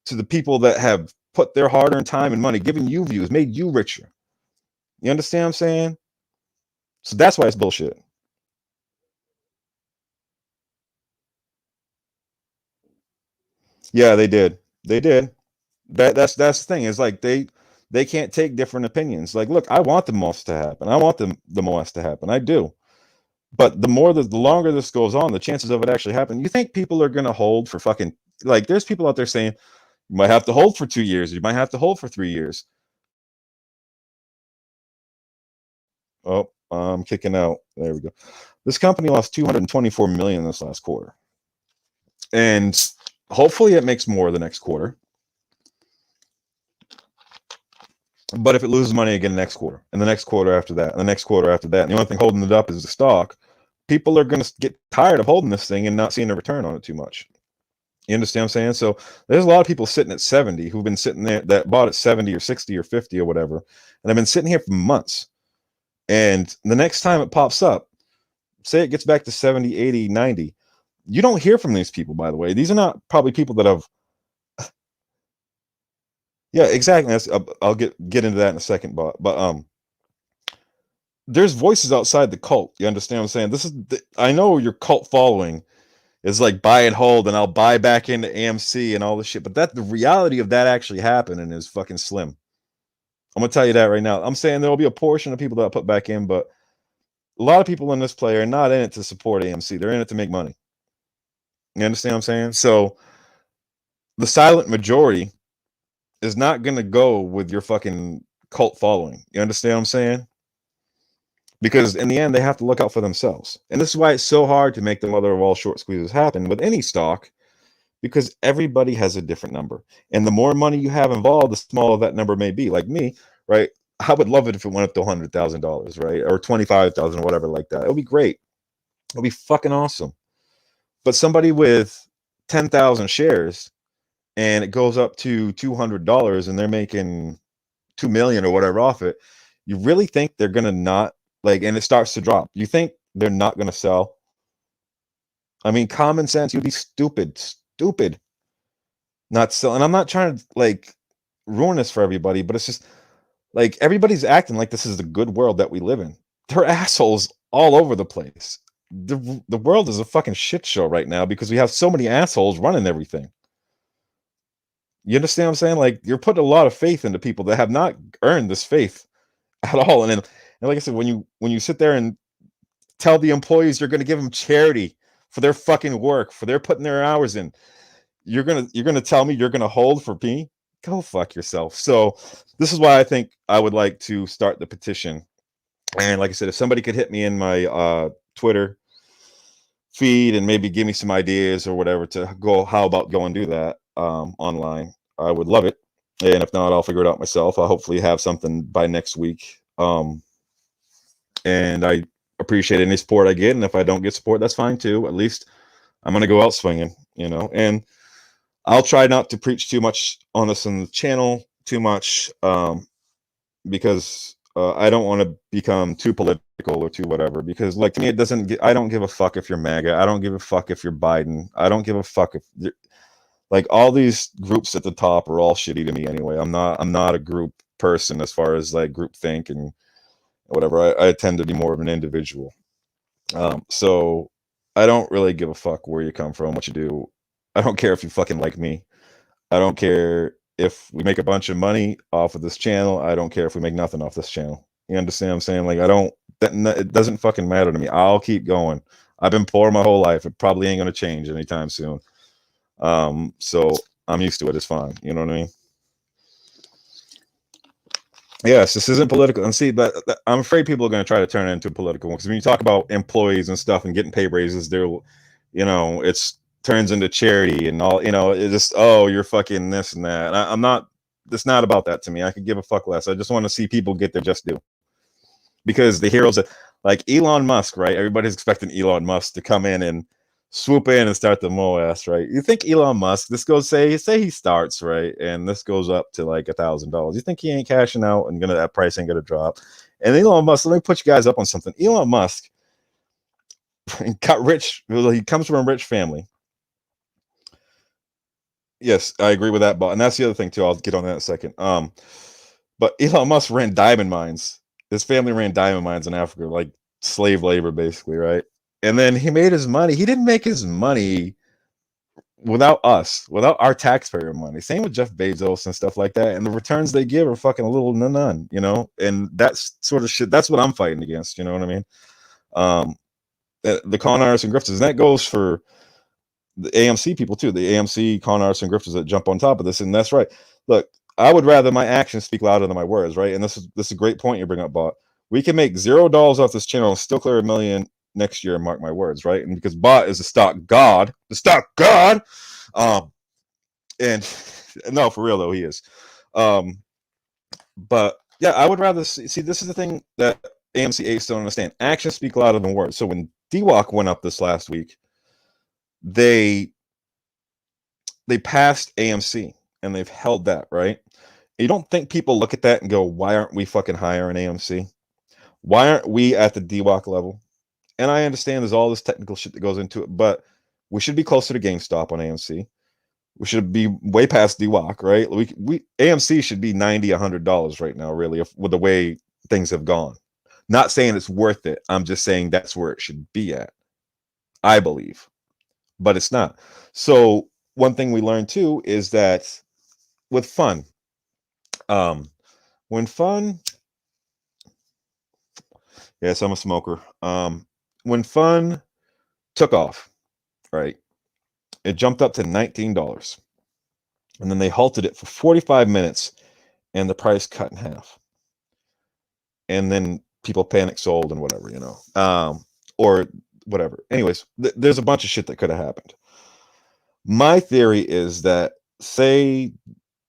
to the people that have put their hard-earned time and money, giving you views, made you richer. You understand what I'm saying? So that's why it's bullshit. Yeah, they did. They did. That's the thing. Is like they can't take different opinions. Like, look, I want the most to happen. I want the most to happen. I do. But the longer this goes on, the chances of it actually happening. You think people are gonna hold for fucking, like, there's people out there saying you might have to hold for 2 years, you might have to hold for 3 years. Oh, I'm kicking out. There we go. This company lost 224 million this last quarter. And hopefully it makes more the next quarter. But if it loses money again next quarter, and the next quarter after that, and the next quarter after that, and the only thing holding it up is the stock, people are going to get tired of holding this thing and not seeing a return on it too much. You understand what I'm saying? So there's a lot of people sitting at 70 who've been sitting there, that bought at 70 or 60 or 50 or whatever, and I've been sitting here for months. And the next time it pops up, say it gets back to 70, 80, 90, you don't hear from these people, by the way. These are not probably people that have. Yeah, exactly. I'll get into that in a second, but there's voices outside the cult. You understand what I'm saying? I know your cult following is like buy and hold, and I'll buy back into AMC and all this shit, but the reality of that actually happening is fucking slim. I'm gonna tell you that right now. I'm saying there will be a portion of people that I'll put back in, but a lot of people in this play are not in it to support AMC. They're in it to make money. You understand what I'm saying? So the silent majority is not going to go with your fucking cult following. You understand what I'm saying? Because in the end, they have to look out for themselves. And this is why it's so hard to make the mother of all short squeezes happen with any stock, because everybody has a different number. And the more money you have involved, the smaller that number may be. Like me, right? I would love it if it went up to $100,000, right? Or 25,000 or whatever like that. It would be great. It would be fucking awesome. But somebody with 10,000 shares and it goes up to $200 and they're making 2 million or whatever off it, you really think they're gonna not, like, and it starts to drop, you think they're not gonna sell? I mean, common sense, you'd be stupid not sell. And I'm not trying to like ruin this for everybody, but it's just like everybody's acting like this is the good world that we live in. They're assholes all over the place. The world is a fucking shit show right now because we have so many assholes running everything. You understand what I'm saying? Like, you're putting a lot of faith into people that have not earned this faith at all. And like I said, when you sit there and tell the employees you're going to give them charity for their fucking work, for their putting their hours in, you're gonna tell me you're gonna hold for me? Go fuck yourself. So this is why I think I would like to start the petition. And like I said, if somebody could hit me in my Twitter feed and maybe give me some ideas or whatever to go, how about go and do that online, I would love it. And if not, I'll figure it out myself. I'll hopefully have something by next week. And I appreciate any support I get. And if I don't get support, that's fine too. At least I'm going to go out swinging, and I'll try not to preach too much on this on the channel too much, because I don't want to become too political or too whatever, because like to me, I don't give a fuck if you're MAGA. I don't give a fuck if you're Biden. I don't give a fuck if like all these groups at the top are all shitty to me anyway. I'm not a group person as far as like group think and whatever. I tend to be more of an individual. So I don't really give a fuck where you come from, what you do. I don't care if you fucking like me. I don't care if we make a bunch of money off of this channel. I don't care if we make nothing off this channel. You understand what I'm saying? Like, I don't, it doesn't fucking matter to me. I'll keep going. I've been poor my whole life. It probably ain't going to change anytime soon. So I'm used to it. It's fine. You know what I mean? Yes, this isn't political. And see, but I'm afraid people are going to try to turn it into a political one, because when you talk about employees and stuff and getting pay raises, they're, it's turns into charity and all. It's just, oh, you're fucking this and that. And I'm not. It's not about that to me. I could give a fuck less. I just want to see people get their just due, because the heroes that, like Elon Musk, right? Everybody's expecting Elon Musk to come in and swoop in and start the mow ass, right? You think Elon Musk, this goes, say he starts, right, and this goes up to like $1,000. You think he ain't cashing out and that price ain't gonna drop? And Elon Musk, let me put you guys up on something. Elon Musk got rich. He comes from a rich family. Yes, I agree with that, but and that's the other thing too. I'll get on that in a second. But Elon Musk ran diamond mines. His family ran diamond mines in Africa, like slave labor, basically, right? And then he made his money. He didn't make his money without us, without our taxpayer money. Same with Jeff Bezos and stuff like that. And the returns they give are fucking a little none, And that's sort of shit. That's what I'm fighting against. You know what I mean? The con artists and grifters, and that goes for the AMC people too. The AMC con artists and grifters that jump on top of this. And that's right. Look, I would rather my actions speak louder than my words, right? And this is a great point you bring up, Bot. We can make $0 off this channel and still clear $1 million next year, mark my words, right? And because Bot is the stock god, and no, for real though, he is. But yeah, I would rather see. This is the thing that AMC Apes don't understand. Actions speak louder than words. So when DWAC went up this last week, they passed AMC and they've held that, right? You don't think people look at that and go, why aren't we fucking higher in AMC? Why aren't we at the DWAC level? And I understand there's all this technical shit that goes into it, but we should be closer to GameStop on AMC. We should be way past DWAC, right? We AMC should be $90, $100 right now, really, with the way things have gone. Not saying it's worth it. I'm just saying that's where it should be at, I believe, but it's not. So one thing we learned too is that with fun, when fun, yes, I'm a smoker. When fun took off, right, it jumped up to $19, and then they halted it for 45 minutes, and the price cut in half, and then people panic sold and whatever, or whatever. Anyways, there's a bunch of shit that could have happened. My theory is that, say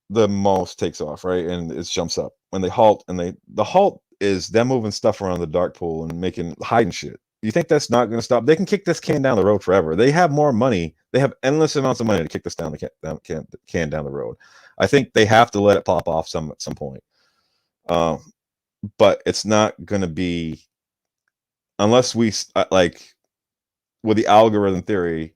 the most takes off, right, and it jumps up when they halt, and the halt is them moving stuff around the dark pool and hiding shit. You think that's not going to stop? They can kick this can down the road forever. They have more money. They have endless amounts of money to kick this can down the road. I think they have to let it pop off at some point. But it's not going to be, unless we like with the algorithm theory.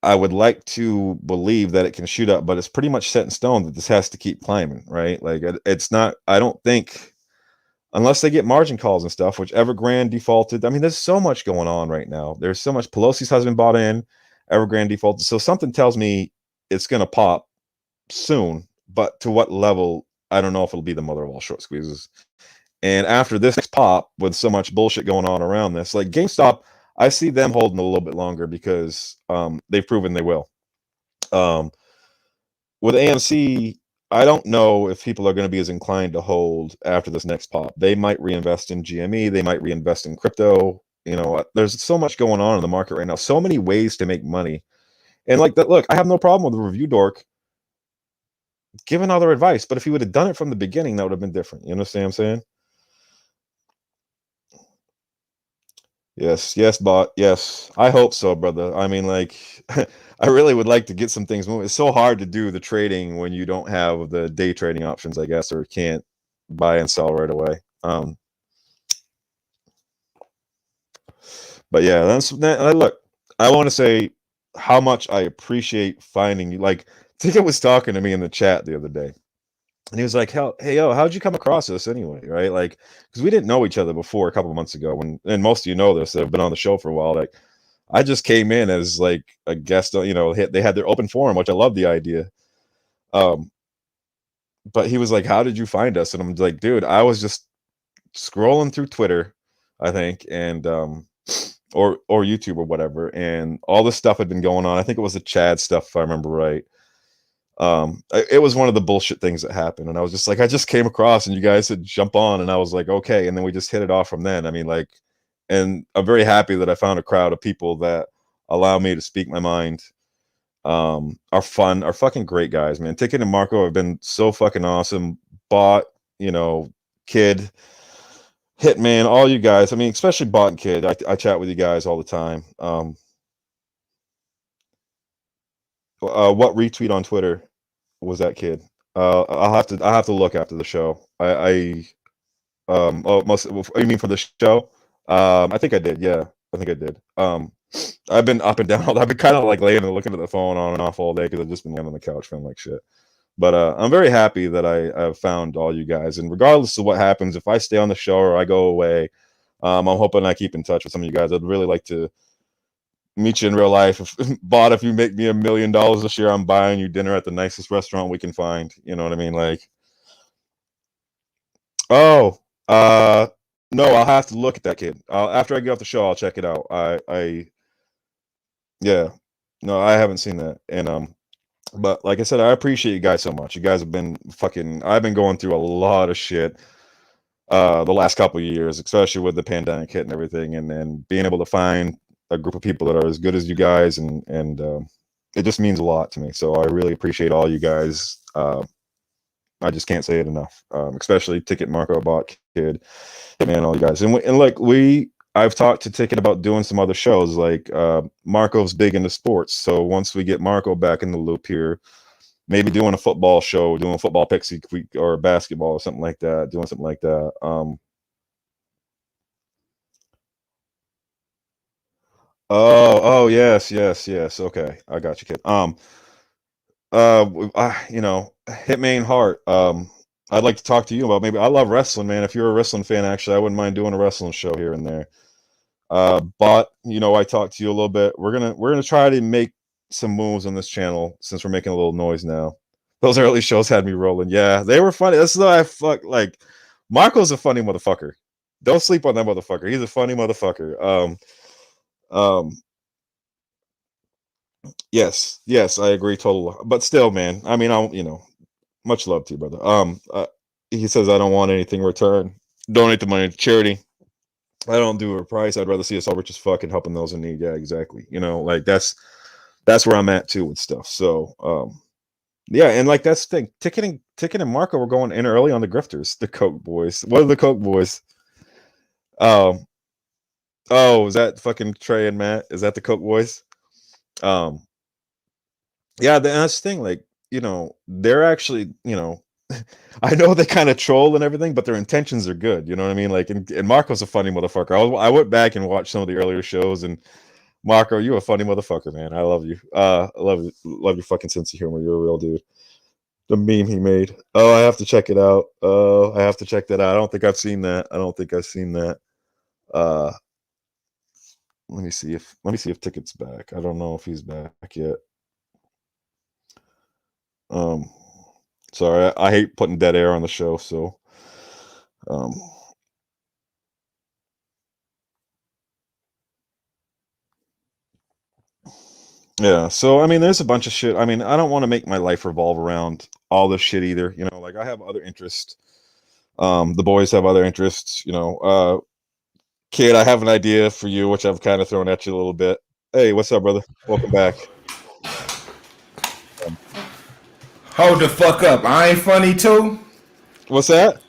I would like to believe that it can shoot up, but it's pretty much set in stone that this has to keep climbing, right? Like it's not. I don't think, unless they get margin calls and stuff, which Evergrande defaulted. I mean, there's so much going on right now. There's so much. Pelosi's husband bought in, Evergrande defaulted. So something tells me it's going to pop soon, but to what level, I don't know if it'll be the mother of all short squeezes. And after this pop, with so much bullshit going on around this, like GameStop, I see them holding a little bit longer because they've proven they will. With AMC, I don't know if people are going to be as inclined to hold after this next pop. They might reinvest in GME. They might reinvest in crypto. There's so much going on in the market right now. So many ways to make money. And like that, look, I have no problem with the review dork giving other advice. But if he would have done it from the beginning, that would have been different. You understand what I'm saying? Yes, bot. Yes, I hope so, brother. I mean, like, I really would like to get some things moving. It's so hard to do the trading when you don't have the day trading options, I guess, or can't buy and sell right away. But yeah, look. I want to say how much I appreciate finding you. Like, Tika was talking to me in the chat the other day, And he was like, hey, yo, how'd you come across this anyway? Right? Like, because we didn't know each other before a couple of months ago. And most of you know this that have been on the show for a while. Like, I just came in as like a guest, they had their open forum, which I love the idea. Um, but he was like, how did you find us? And I'm like, dude, I was just scrolling through Twitter, I think, and or YouTube or whatever, and all this stuff had been going on. I think it was the Chad stuff, if I remember right. It was one of the bullshit things that happened, and I was just like, I just came across, and you guys said jump on, and I was like, okay, and then we just hit it off from then. I mean, like, and I'm very happy that I found a crowd of people that allow me to speak my mind. Are fun, are fucking great guys, man. Ticket and Marco have been so fucking awesome. Bot, you know, Kid, Hitman, all you guys. I mean, especially Bot and Kid. I chat with you guys all the time. What retweet on Twitter was that, Kid? I'll have to look after the show. Oh, you mean for the show? I think I did. Yeah, I think I did. I've been up and down. I've been kind of like laying and looking at the phone on and off all day because I've just been laying on the couch feeling like shit. But I'm very happy that I've found all you guys. And regardless of what happens, if I stay on the show or I go away, I'm hoping I keep in touch with some of you guys. I'd really like to meet you in real life. If you make me $1 million this year, I'm buying you dinner at the nicest restaurant we can find. You know what I mean? Like, oh, no, I'll have to look at that, Kid. After I get off the show, I'll check it out. Yeah, no, I haven't seen that. And but like I said, I appreciate you guys so much. You guys have been fucking. I've been going through a lot of shit the last couple of years, especially with the pandemic hit and everything, and then being able to find a group of people that are as good as you guys, and it just means a lot to me. So I really appreciate all you guys. I just can't say it enough. Especially Ticket, Marco, Bot, Kid, man, all you guys. And like I've talked to Ticket about doing some other shows. Like Marco's big into sports, so once we get Marco back in the loop here, maybe doing a football show, doing football picks or basketball or something like that, doing something like that. Oh, yes, yes, yes. Okay, I got you, Kid. Hitman Heart. I'd like to talk to you about maybe. I love wrestling, man. If you're a wrestling fan, actually, I wouldn't mind doing a wrestling show here and there. But I talked to you a little bit. We're gonna try to make some moves on this channel since we're making a little noise now. Those early shows had me rolling. Yeah, they were funny. That's why I fuck like Marco's a funny motherfucker. Don't sleep on that motherfucker. He's a funny motherfucker. Um, yes, yes, I agree totally. But still, man, I mean, much love to you, brother. He says I don't want anything in return. Donate the money to charity. I don't do a price. I'd rather see us all rich as fuck and helping those in need. Yeah, exactly. Like that's where I'm at too with stuff. So yeah, and like that's the thing. Ticket and Marco were going in early on the grifters, the Coke boys. What are the Coke boys? Um oh, is that fucking Trey and Matt? Is that the Coke boys? Um yeah, that's the thing, like, they're actually, I know they kind of troll and everything, but their intentions are good. You know what I mean? Like, and Marco's a funny motherfucker. I went back and watched some of the earlier shows, and Marco, you a funny motherfucker, man. I love you. I love your fucking sense of humor. You're a real dude. The meme he made. Oh, I have to check it out. Oh, I have to check that out. I don't think I've seen that. I don't think I've seen that. Uh, let me see if Ticket's back. I don't know if he's back yet. Um, sorry, I hate putting dead air on the show, so um, yeah. So I mean, there's a bunch of shit. I mean, I don't want to make my life revolve around all this shit either. Like I have other interests. The boys have other interests. Kid, I have an idea for you, which I've kind of thrown at you a little bit. Hey, what's up, brother? Welcome back. Hold the fuck up. I ain't funny too. What's that?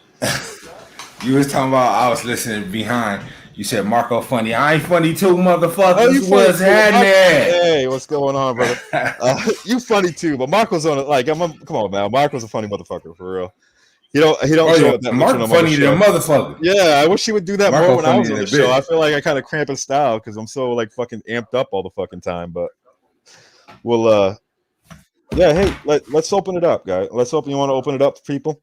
You was talking about I was listening behind. You said Marco funny. I ain't funny too, Oh, you motherfuckers. funny What's too. happening? Hey, what's going on, brother? You funny too, but Marco's on it. Like, come on, man. Marco's a funny motherfucker for real. He don't Oh show yeah, it that much when Marco I'm on the funny than a show. motherfucker. Yeah, I wish he would do that more Marco when I funny was on than the a show. I bitch. feel like I kind of cramp his style because I'm so like fucking amped up all the fucking time. But we'll yeah, hey, let's open it up, guys. Let's open. You want to open it up for people?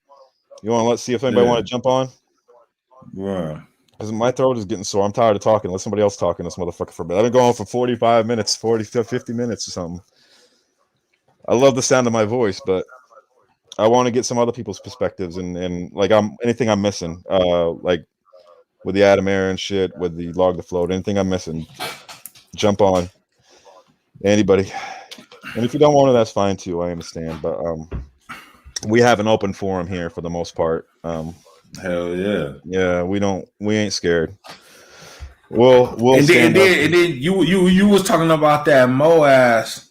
You want to let's see if anybody want to jump on? Yeah. Because my throat is getting sore. I'm tired of talking. Let somebody else talk in this motherfucker for a bit. I've been going for 45 minutes, 40 to 50 minutes or something. I love the sound of my voice, but I want to get some other people's perspectives and like anything I'm missing. Like with the Adam Aaron shit, with the log the float, anything I'm missing, jump on. Anybody. And if you don't want to, that's fine too. I understand. But we have an open forum here for the most part. Hell yeah. Yeah, we ain't scared. We'll and then, stand up. And then you was talking about that Mo ass.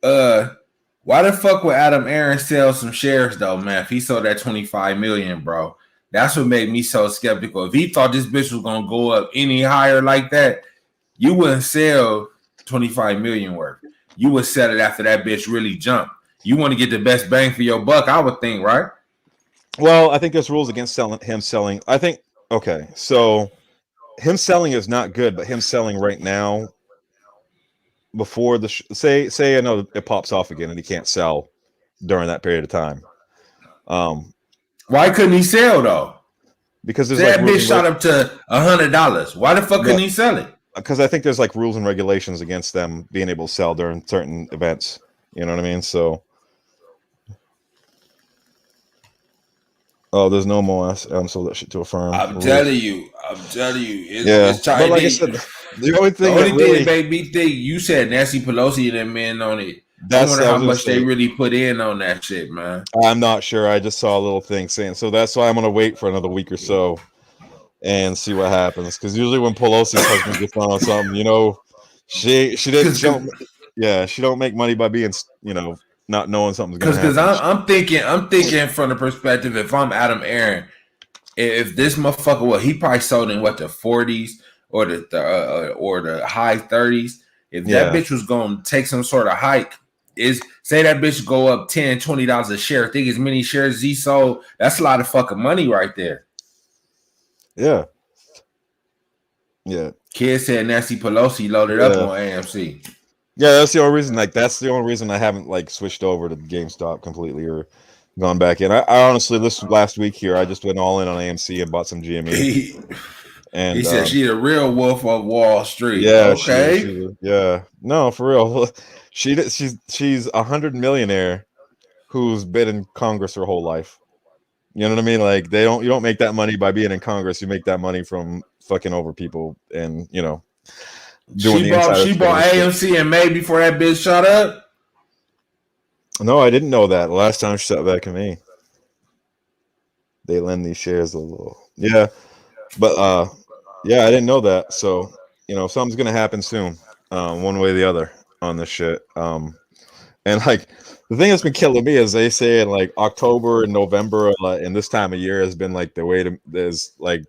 Why the fuck would Adam Aaron sell some shares though, man? If he sold that 25 million, bro, that's what made me so skeptical. If he thought this bitch was gonna go up any higher like that, you wouldn't sell 25 million worth. You would sell it after that bitch really jumped. You want to get the best bang for your buck, I would think, right? Well, I think there's rules against him selling. I think okay, so him selling is not good, but him selling right now before the say I know it pops off again and he can't sell during that period of time. Why couldn't he sell though? Because there's that bitch shot up to $100. Why the fuck couldn't he sell it? Because I think there's like rules and regulations against them being able to sell during certain events. You know what I mean? So, oh, there's no more. Sold that shit to a firm. I'm telling you. It's but like I said, the only thing that made me think you said Nancy Pelosi and them men on it. I wonder how much they really put in on that shit, man. I'm not sure. I just saw a little thing saying so. That's why I'm gonna wait for another week or so and see what happens. Because usually when Pelosi's husband gets on something, you know, she don't make money by being, you know, not knowing something's gonna happen. Because I'm thinking from the perspective, if I'm Adam Aaron, if this motherfucker, he probably sold in what the 40s or the high 30s. If that bitch was gonna take some sort of hike, say that bitch go up $10, $20 a share. Think as many shares as he sold, that's a lot of fucking money right there. Yeah. Kid said Nancy Pelosi loaded up on AMC. Yeah, that's the only reason. Like, that's the only reason I haven't like switched over to GameStop completely or gone back in. I honestly, this last week here, I just went all in on AMC and bought some GME. And he said she's a real wolf of Wall Street. Yeah, okay. No, for real. She's 100 millionaire who's been in Congress her whole life. You know what I mean? Like you don't make that money by being in Congress. You make that money from fucking over people and, you know, doing she bought AMC in May before that bitch shot up. No, I didn't know that. The last time she sat back to me, they lend these shares a little. Yeah, but yeah, I didn't know that. So, you know, something's gonna happen soon, one way or the other on this shit. And like the thing that's been killing me is they say in like October and November and this time of year has been like the way to there's like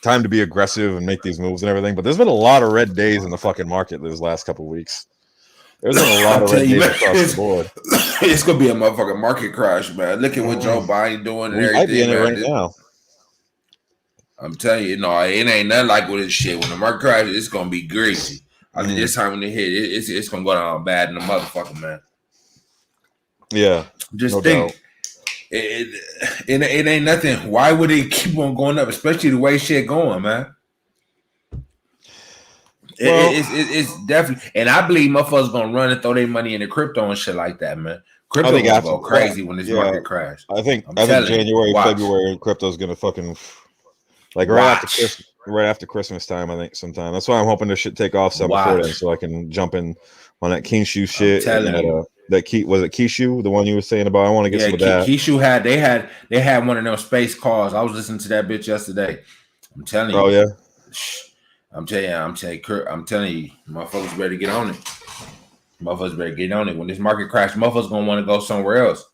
time to be aggressive and make these moves and everything. But there's been a lot of red days in the fucking market these last couple of weeks. There's been a lot of red days across the board. It's gonna be a motherfucking market crash, man. Look at what Joe Biden doing and everything. Might be in it right now. I'm telling you, no, it ain't nothing like with this shit. When the market crashes, it's gonna be greasy. I think this time when it hit, it's gonna go down bad in the motherfucker, man. Yeah, just no think doubt. It ain't nothing. Why would it keep on going up, especially the way shit going, man? Well, it's definitely, and I believe motherfuckers gonna run and throw their money into crypto and shit like that, man. Crypto gonna go crazy when this market crash. I think January, February, crypto's gonna fucking like right after Christmas time. I think sometime. That's why I'm hoping this shit take off some before then, so I can jump in on that Kinshu shit. Was it Kishu, the one you were saying about? I want to get some of that. Kishu they had one of those space calls. I was listening to that bitch yesterday. I'm telling you. Oh yeah. I'm telling you, motherfuckers better get on it. Motherfuckers better get on it. When this market crash, motherfuckers gonna want to go somewhere else.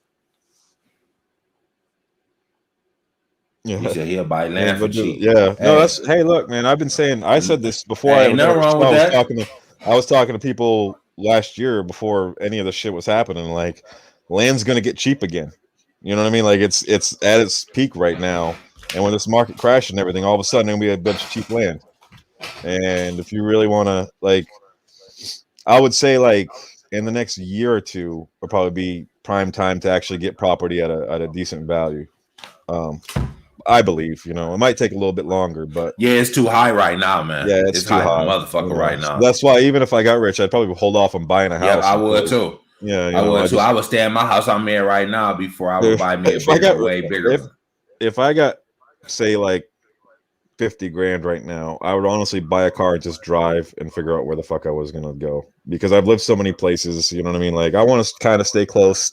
Yeah. He said he'll buy land for cheap. Yeah. No, that's hey, look, man. I've been saying I said this before. I was talking to people last year before any of the shit was happening. Like, land's gonna get cheap again. You know what I mean? Like it's at its peak right now. And when this market crashed and everything, all of a sudden there'll be a bunch of cheap land. And if you really want to, like, I would say, like, year or two will probably be prime time to actually get property at a decent value. I believe, it might take a little bit longer, but yeah, it's too high right now, man. yeah, it's too high, high, motherfucker, right So now. that's why even if I got rich, I'd probably hold off on buying a Yeah, house. I would too. Yeah, I would too. I would stay in my house I'm in right now before I would buy me a way bigger one. If I got, say, like 50 grand right now, I would honestly buy a car and just drive and figure out where the fuck I was gonna go, because I've lived so many places. You know what I mean? Like, I want to kind of stay close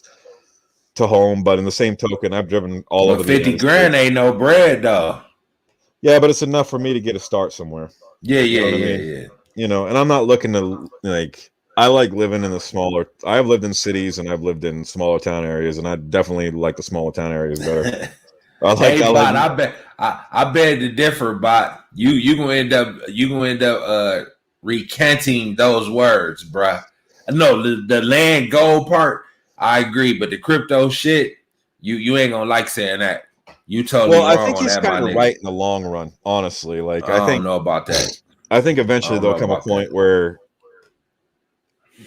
to home, but in the same token, I've driven all over the 50 grand ain't no bread though. Yeah, but it's enough for me to get a start somewhere. Yeah. And I'm not looking to, like, I like living in the smaller. I've lived in cities and I've lived in smaller town areas, and I definitely like the smaller town areas better. I beg to differ, but you gonna end up recanting those words, bruh. No, the land gold part, I agree, but the crypto shit, you ain't gonna like saying that. You totally wrong on that. I think he's kind of right in the long run, honestly. Like, I don't know about that. I think eventually there'll come a point where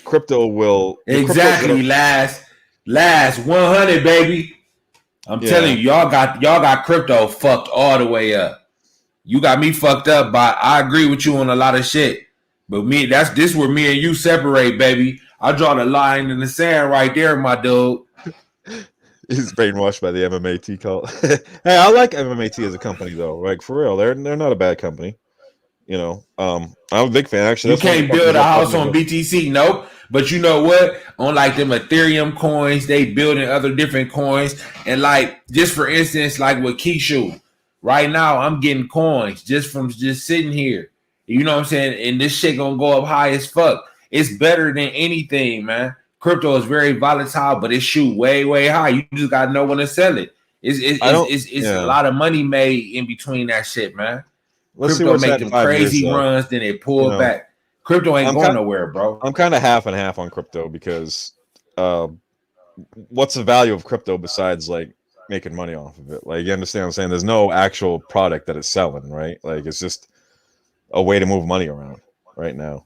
crypto will exactly last 100, baby. I'm telling you, y'all got crypto fucked all the way up. You got me fucked up, but I agree with you on a lot of shit. But this where me and you separate, baby. I draw the line in the sand right there, my dude. He's brainwashed by the MMAT cult. Hey, I like MMAT as a company, though. Like, for real, they're not a bad company. I'm a big fan. Actually, you can't build a house on BTC, nope. But you know what? On like them Ethereum coins, they building other different coins. And like, just for instance, like with Kishu, right now I'm getting coins just from just sitting here. You know what I'm saying? And this shit gonna go up high as fuck. It's better than anything, man. Crypto is very volatile, but it shoot way, way high. You just gotta know when to sell it. It's a lot of money made in between that shit, man. Let's crypto make them crazy runs, then they pull back. Crypto ain't going nowhere, bro. I'm kind of half and half on crypto because what's the value of crypto besides like making money off of it? Like, you understand what I'm saying? There's no actual product that it's selling, right? Like, it's just a way to move money around right now.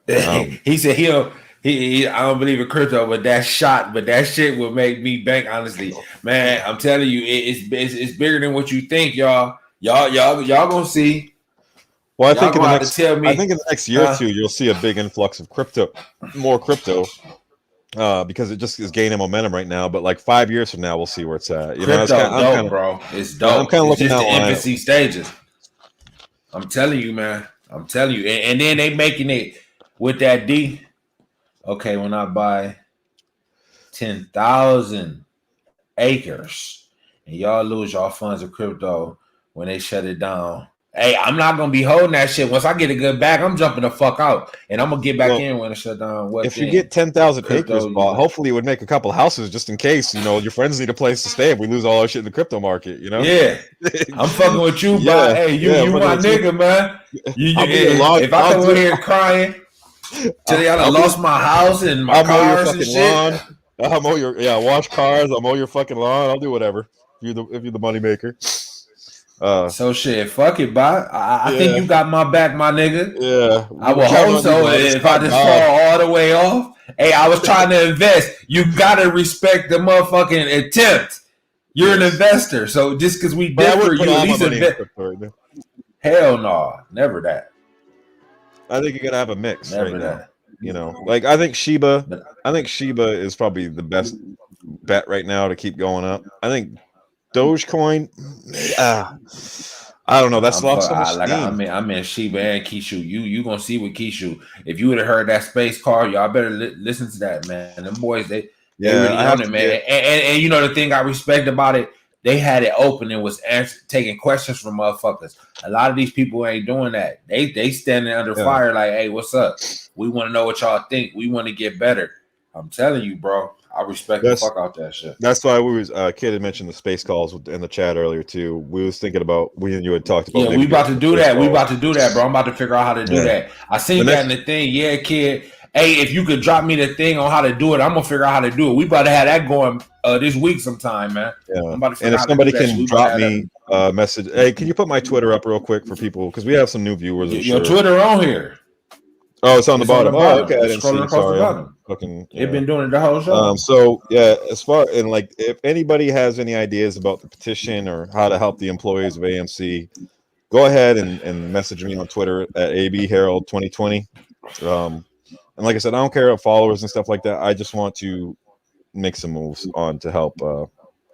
He said he I don't believe in crypto, but that shit will make me bank. Honestly, man, I'm telling you, it's bigger than what you think, y'all. Y'all gonna see. Well, I think in the next year or two, you'll see a big influx of more crypto, because it just is gaining momentum right now. But like 5 years from now, we'll see where it's at. It's dope, bro. It's dope. I'm kind of looking at the infancy stages. I'm telling you, man. I'm telling you, and then they making it with that D. Okay, when I buy 10,000 acres and y'all lose y'all funds of crypto when they shut it down. Hey, I'm not gonna be holding that shit. Once I get a good bag, I'm jumping the fuck out, and I'm gonna get back in when it shut down. If you get 10,000 acres bought, hopefully it would make a couple houses just in case. Your friends need a place to stay if we lose all our shit in the crypto market. Yeah, I'm fucking with you, but hey, you my nigga, man. If I come over here crying, tell you I lost my house and my cars and shit. Lawn. I'll mow wash cars. I'll mow your fucking lawn. I'll do whatever. If you're the money maker. So shit, fuck it, bot. I think you got my back, my nigga. Yeah, I will hope so. If I just fall all the way off, hey, I was trying to invest. You gotta respect the motherfucking attempt. You're an investor, so just because we differ, you at least invest. Hell no, never that. I think you're gonna have a mix right now. Like I think Shiba is probably the best bet right now to keep going up. I think Dogecoin, I don't know. That's lost so much steam. I'm in Shiba and Kishu. You gonna see with Kishu. If you would have heard that space car, y'all better listen to that, man. Them boys, they really on it, man. And the thing I respect about it, they had it open and was taking questions from motherfuckers. A lot of these people ain't doing that. They standing under fire like, hey, what's up? We want to know what y'all think. We want to get better. I'm telling you, bro. I respect the fuck out that shit. That's why Kid had mentioned the space calls in the chat earlier too. We was thinking about you had talked about. Yeah, we about to do that. We about to do that, bro. I'm about to figure out how to do that. I seen that in the thing. Yeah, Kid. Hey, if you could drop me the thing on how to do it, I'm gonna figure out how to do it. We about to have that going this week sometime, man. Yeah. I'm about to figure out if somebody can drop me a message, hey, can you put my Twitter up real quick for people because we have some new viewers. Your Twitter on here. Oh, it's on the It's on the bottom. Oh, bottom. okay. I It's didn't see. scrolling across the Sorry, I'm bottom. fucking It's been doing it the whole show. So yeah, as far and like if anybody has any ideas about the petition or how to help the employees of AMC, go ahead and message me on Twitter at abherald2020. And like I said, I don't care about followers and stuff like that. I just want to make some moves on to help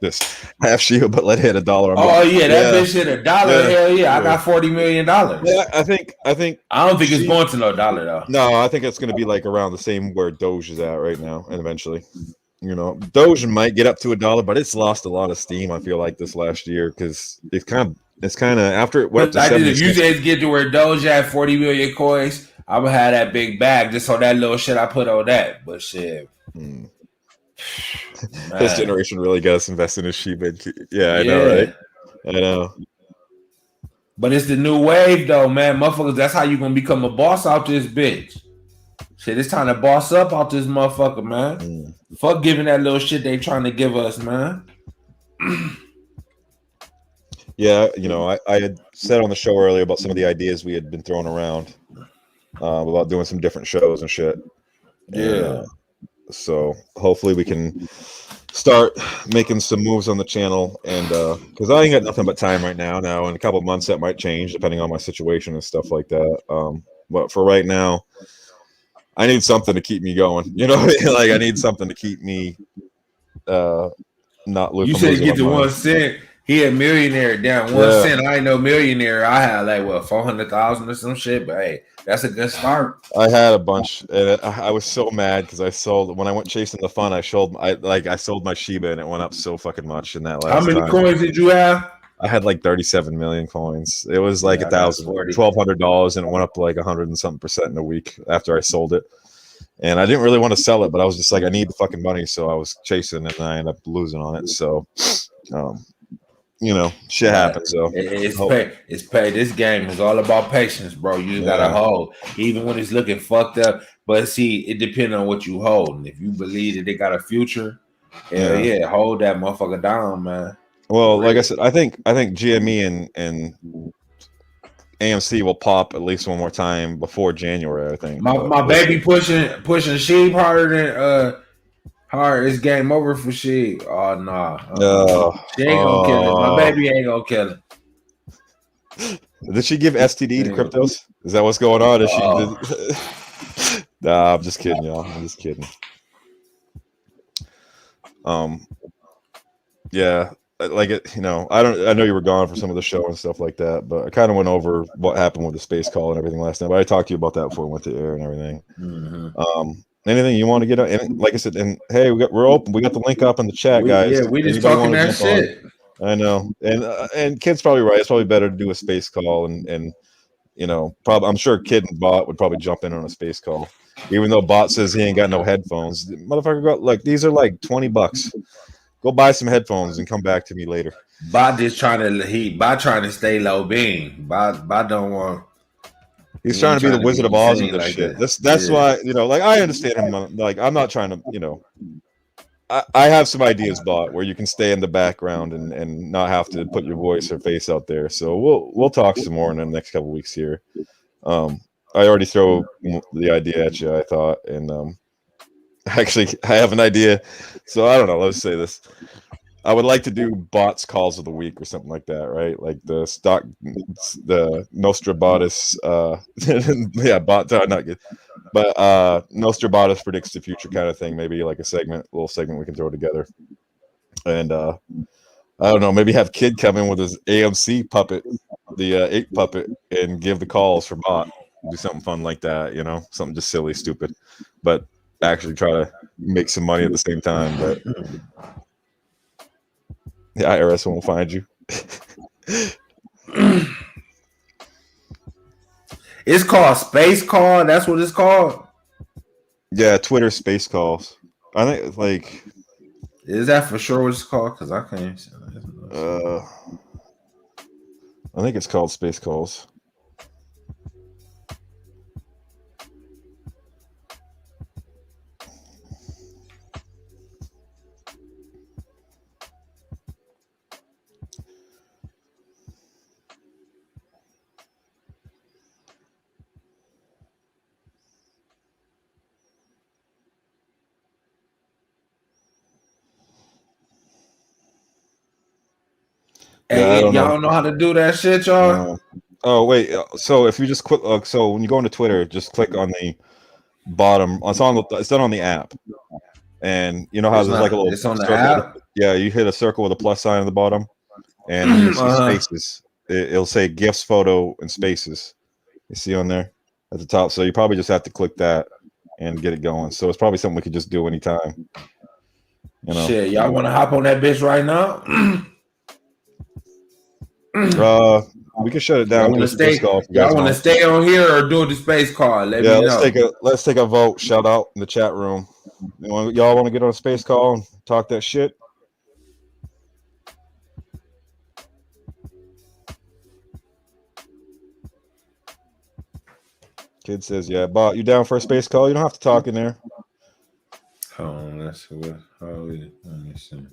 this half shield, but let it hit $1. Oh yeah, that Yeah, bitch hit $1. yeah, Hell yeah, I yeah. got $40 million. Yeah, I think I don't think it's going to no dollar though. No, I think it's going to be like around the same where Doge is at right now, and eventually, Doge might get up to $1, but it's lost a lot of steam. I feel like this last year because it's kind of after it went up to I did. If you 76. guys get to where Doge had 40 million coins, I would have that big bag just on that little shit I put on that. But shit, This generation really got us investing in Shiba. Yeah, I know, right? I know. But it's the new wave, though, man. Motherfuckers, that's how you gonna become a boss out this bitch. Shit, it's time to boss up out this motherfucker, man. Fuck giving that little shit they trying to give us, man. Yeah, I had said on the show earlier about some of the ideas we had been throwing around about doing some different shows and shit. Yeah. And, so hopefully we can start making some moves on the channel, and because I ain't got nothing but time right now. Now in a couple of months that might change depending on my situation and stuff like that. But for right now, I need something to keep me going. Like I need something to keep me not losing. You said get to 1 cent. He a millionaire down 1 cent. I ain't no millionaire. I had like what 400,000 or some shit. But hey, that's a good start. I had a bunch, and I was so mad because I sold when I went chasing the fun. I sold my Shiba, and it went up so fucking much in that last. How many coins did you have? I had like 37 million coins. It was like $1,200, and it went up to like 100 and something percent in a week after I sold it. And I didn't really want to sell it, but I was just like, I need the fucking money, so I was chasing, and I ended up losing on it. So, shit happens. So it's pay. This game is all about patience, bro. You just gotta hold, even when it's looking fucked up. But see, it depends on what you hold. And if you believe that they got a future, hell yeah, hold that motherfucker down, man. Well, like I said, I think GME and AMC will pop at least one more time before January. I think my baby pushing Sheep harder than hard. It's game over for Sheep. Oh nah, she ain't gonna kill it. My baby ain't gonna kill it. Did she give STD to cryptos? Is that what's going on? Is she? Nah, I'm just kidding, y'all. I'm just kidding. Yeah. Like it, I know you were gone for some of the show and stuff like that, but I kind of went over what happened with the space call and everything last night. But I talked to you about that before we went to air and everything. Anything you want to get on? And like I said, and hey, we're open. We got the link up in the chat, guys. Yeah, we just talking that shit. I know, and Kid's probably right. It's probably better to do a space call, and probably I'm sure Kid and Bot would probably jump in on a space call, even though Bot says he ain't got no headphones. The motherfucker got like these are like $20. Go buy some headphones and come back to me later. Bot just trying to stay low being. Bot don't want. He's trying to be the Wizard of Oz in this shit. That's why like I understand him. Like I'm not trying to I have some ideas, Bot, where you can stay in the background and not have to put your voice or face out there. So we'll talk some more in the next couple weeks here. I already throw the idea at you. I thought, and actually I have an idea. So I don't know. Let's say this. I would like to do Bots calls of the week or something like that, right? Like the Nostradamus, Bot, not good, but Nostradamus predicts the future kind of thing. Maybe like a little segment we can throw together, and I don't know, maybe have Kid come in with his AMC puppet, the ape puppet, and give the calls for Bot. Do something fun like that, something just silly, stupid, but actually try to make some money at the same time, but. The IRS won't find you. It's called Space Call. That's what it's called. Yeah, Twitter Space Calls. I think like. Is that for sure what it's called? Because I can't. I think it's called Space Calls. Hey, y'all don't know how to do that shit, y'all. Oh wait, so if you just click, so when you go into Twitter, just click on the bottom. It's done on the app, and you know how there's like a little it's on the circle. app. Yeah, you hit a circle with a plus sign at the bottom, and then you see spaces. It'll say gifts, photo, and spaces. You see on there at the top. So you probably just have to click that and get it going. So it's probably something we could just do anytime. You know. Shit, y'all want to hop on that bitch right now? We can shut it down. Y'all want to stay on here or do the space call? Let me know. Let's take a vote. Shout out in the chat room. Y'all want to get on a space call and talk that shit? Kid says, yeah. But you down for a space call? You don't have to talk in there. Hold on, let's see. Let me see.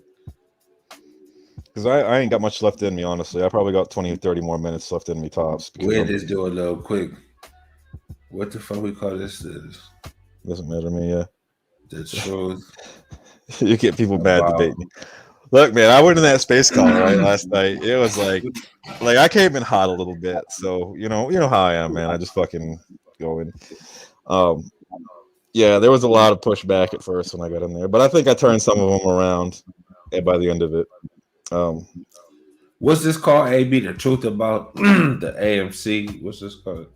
Because I ain't got much left in me, honestly. I probably got 20 or 30 more minutes left in me tops. We'll just do a little quick. What the fuck we call this? Doesn't matter to me, yeah. The truth. You get people mad debating. Look, man, I went in that space call right last night. It was like I came in hot a little bit. So you know how I am, man. I just fucking go in. Yeah, there was a lot of pushback at first when I got in there, but I think I turned some of them around by the end of it. What's this called? AB, the truth about the AMC. What's this called?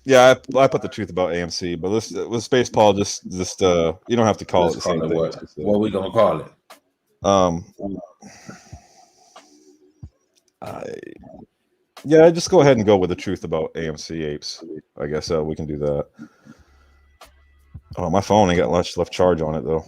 Yeah, I put the truth about AMC, but this with Space Paul, just you don't have to call it the same thing. What are we gonna call it? Yeah, just go ahead and go with the truth about AMC Apes. I guess we can do that. Oh, my phone ain't got much left charge on it though.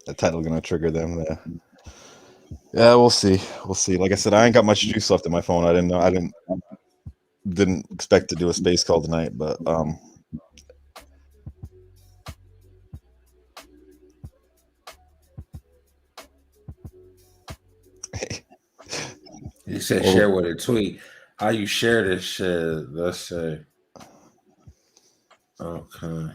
The title gonna trigger them there. Yeah, we'll see. We'll see. Like I said, I ain't got much juice left in my phone. I didn't expect to do a space call tonight, but He said share with a tweet. How you share this shit? Let's say. Okay.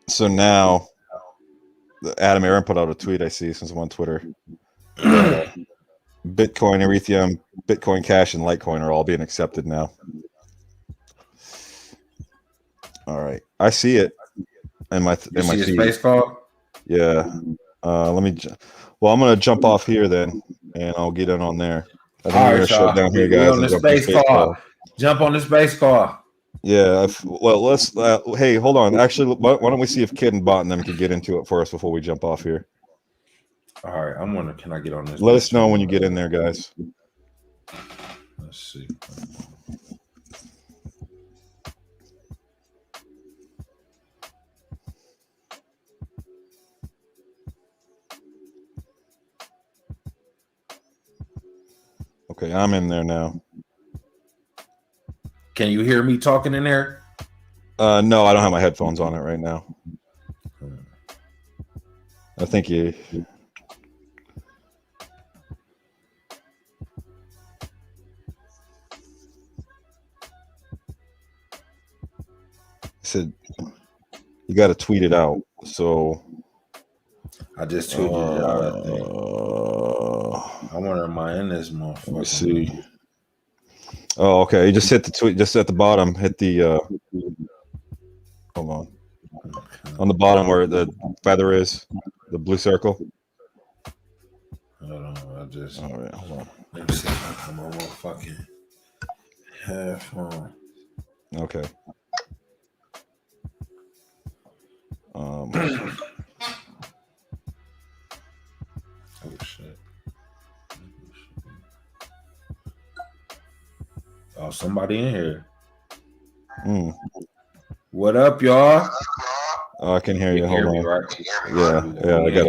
So now, Adam Aaron put out a tweet I see since I'm on Twitter. Bitcoin, Ethereum, Bitcoin Cash, and Litecoin are all being accepted now. All right, I see it in my feed. Space call? Yeah. Let me. Well, I'm gonna jump off here then, and I'll get in on there. I think we're gonna shut down here, guys. On the space call. Jump on the space call. Yeah. Well, let's. Hey, hold on. Actually, why don't we see if Kid and Bot and them can get into it for us before we jump off here? All right. I'm wondering, can I get on this? Let us know when you get in there, guys. Let's see. Okay, I'm in there now. Can you hear me talking in there? No, I don't have my headphones on it right now. I think you. Said you got to tweet it out. So I just tweeted it out. I think. I wonder, am I in this motherfucker? Let me see. Oh, okay. You just hit the tweet. Just at the bottom, hit the. Hold on. Okay. On the bottom where the feather is, the blue circle. Hold on. I just. All right. Hold on. Let me see if I come on my fucking headphone. Okay. Oh shit. Oh, somebody in here. What up, y'all? Oh, I can hear you. Hold on. Right? Yeah, I got it.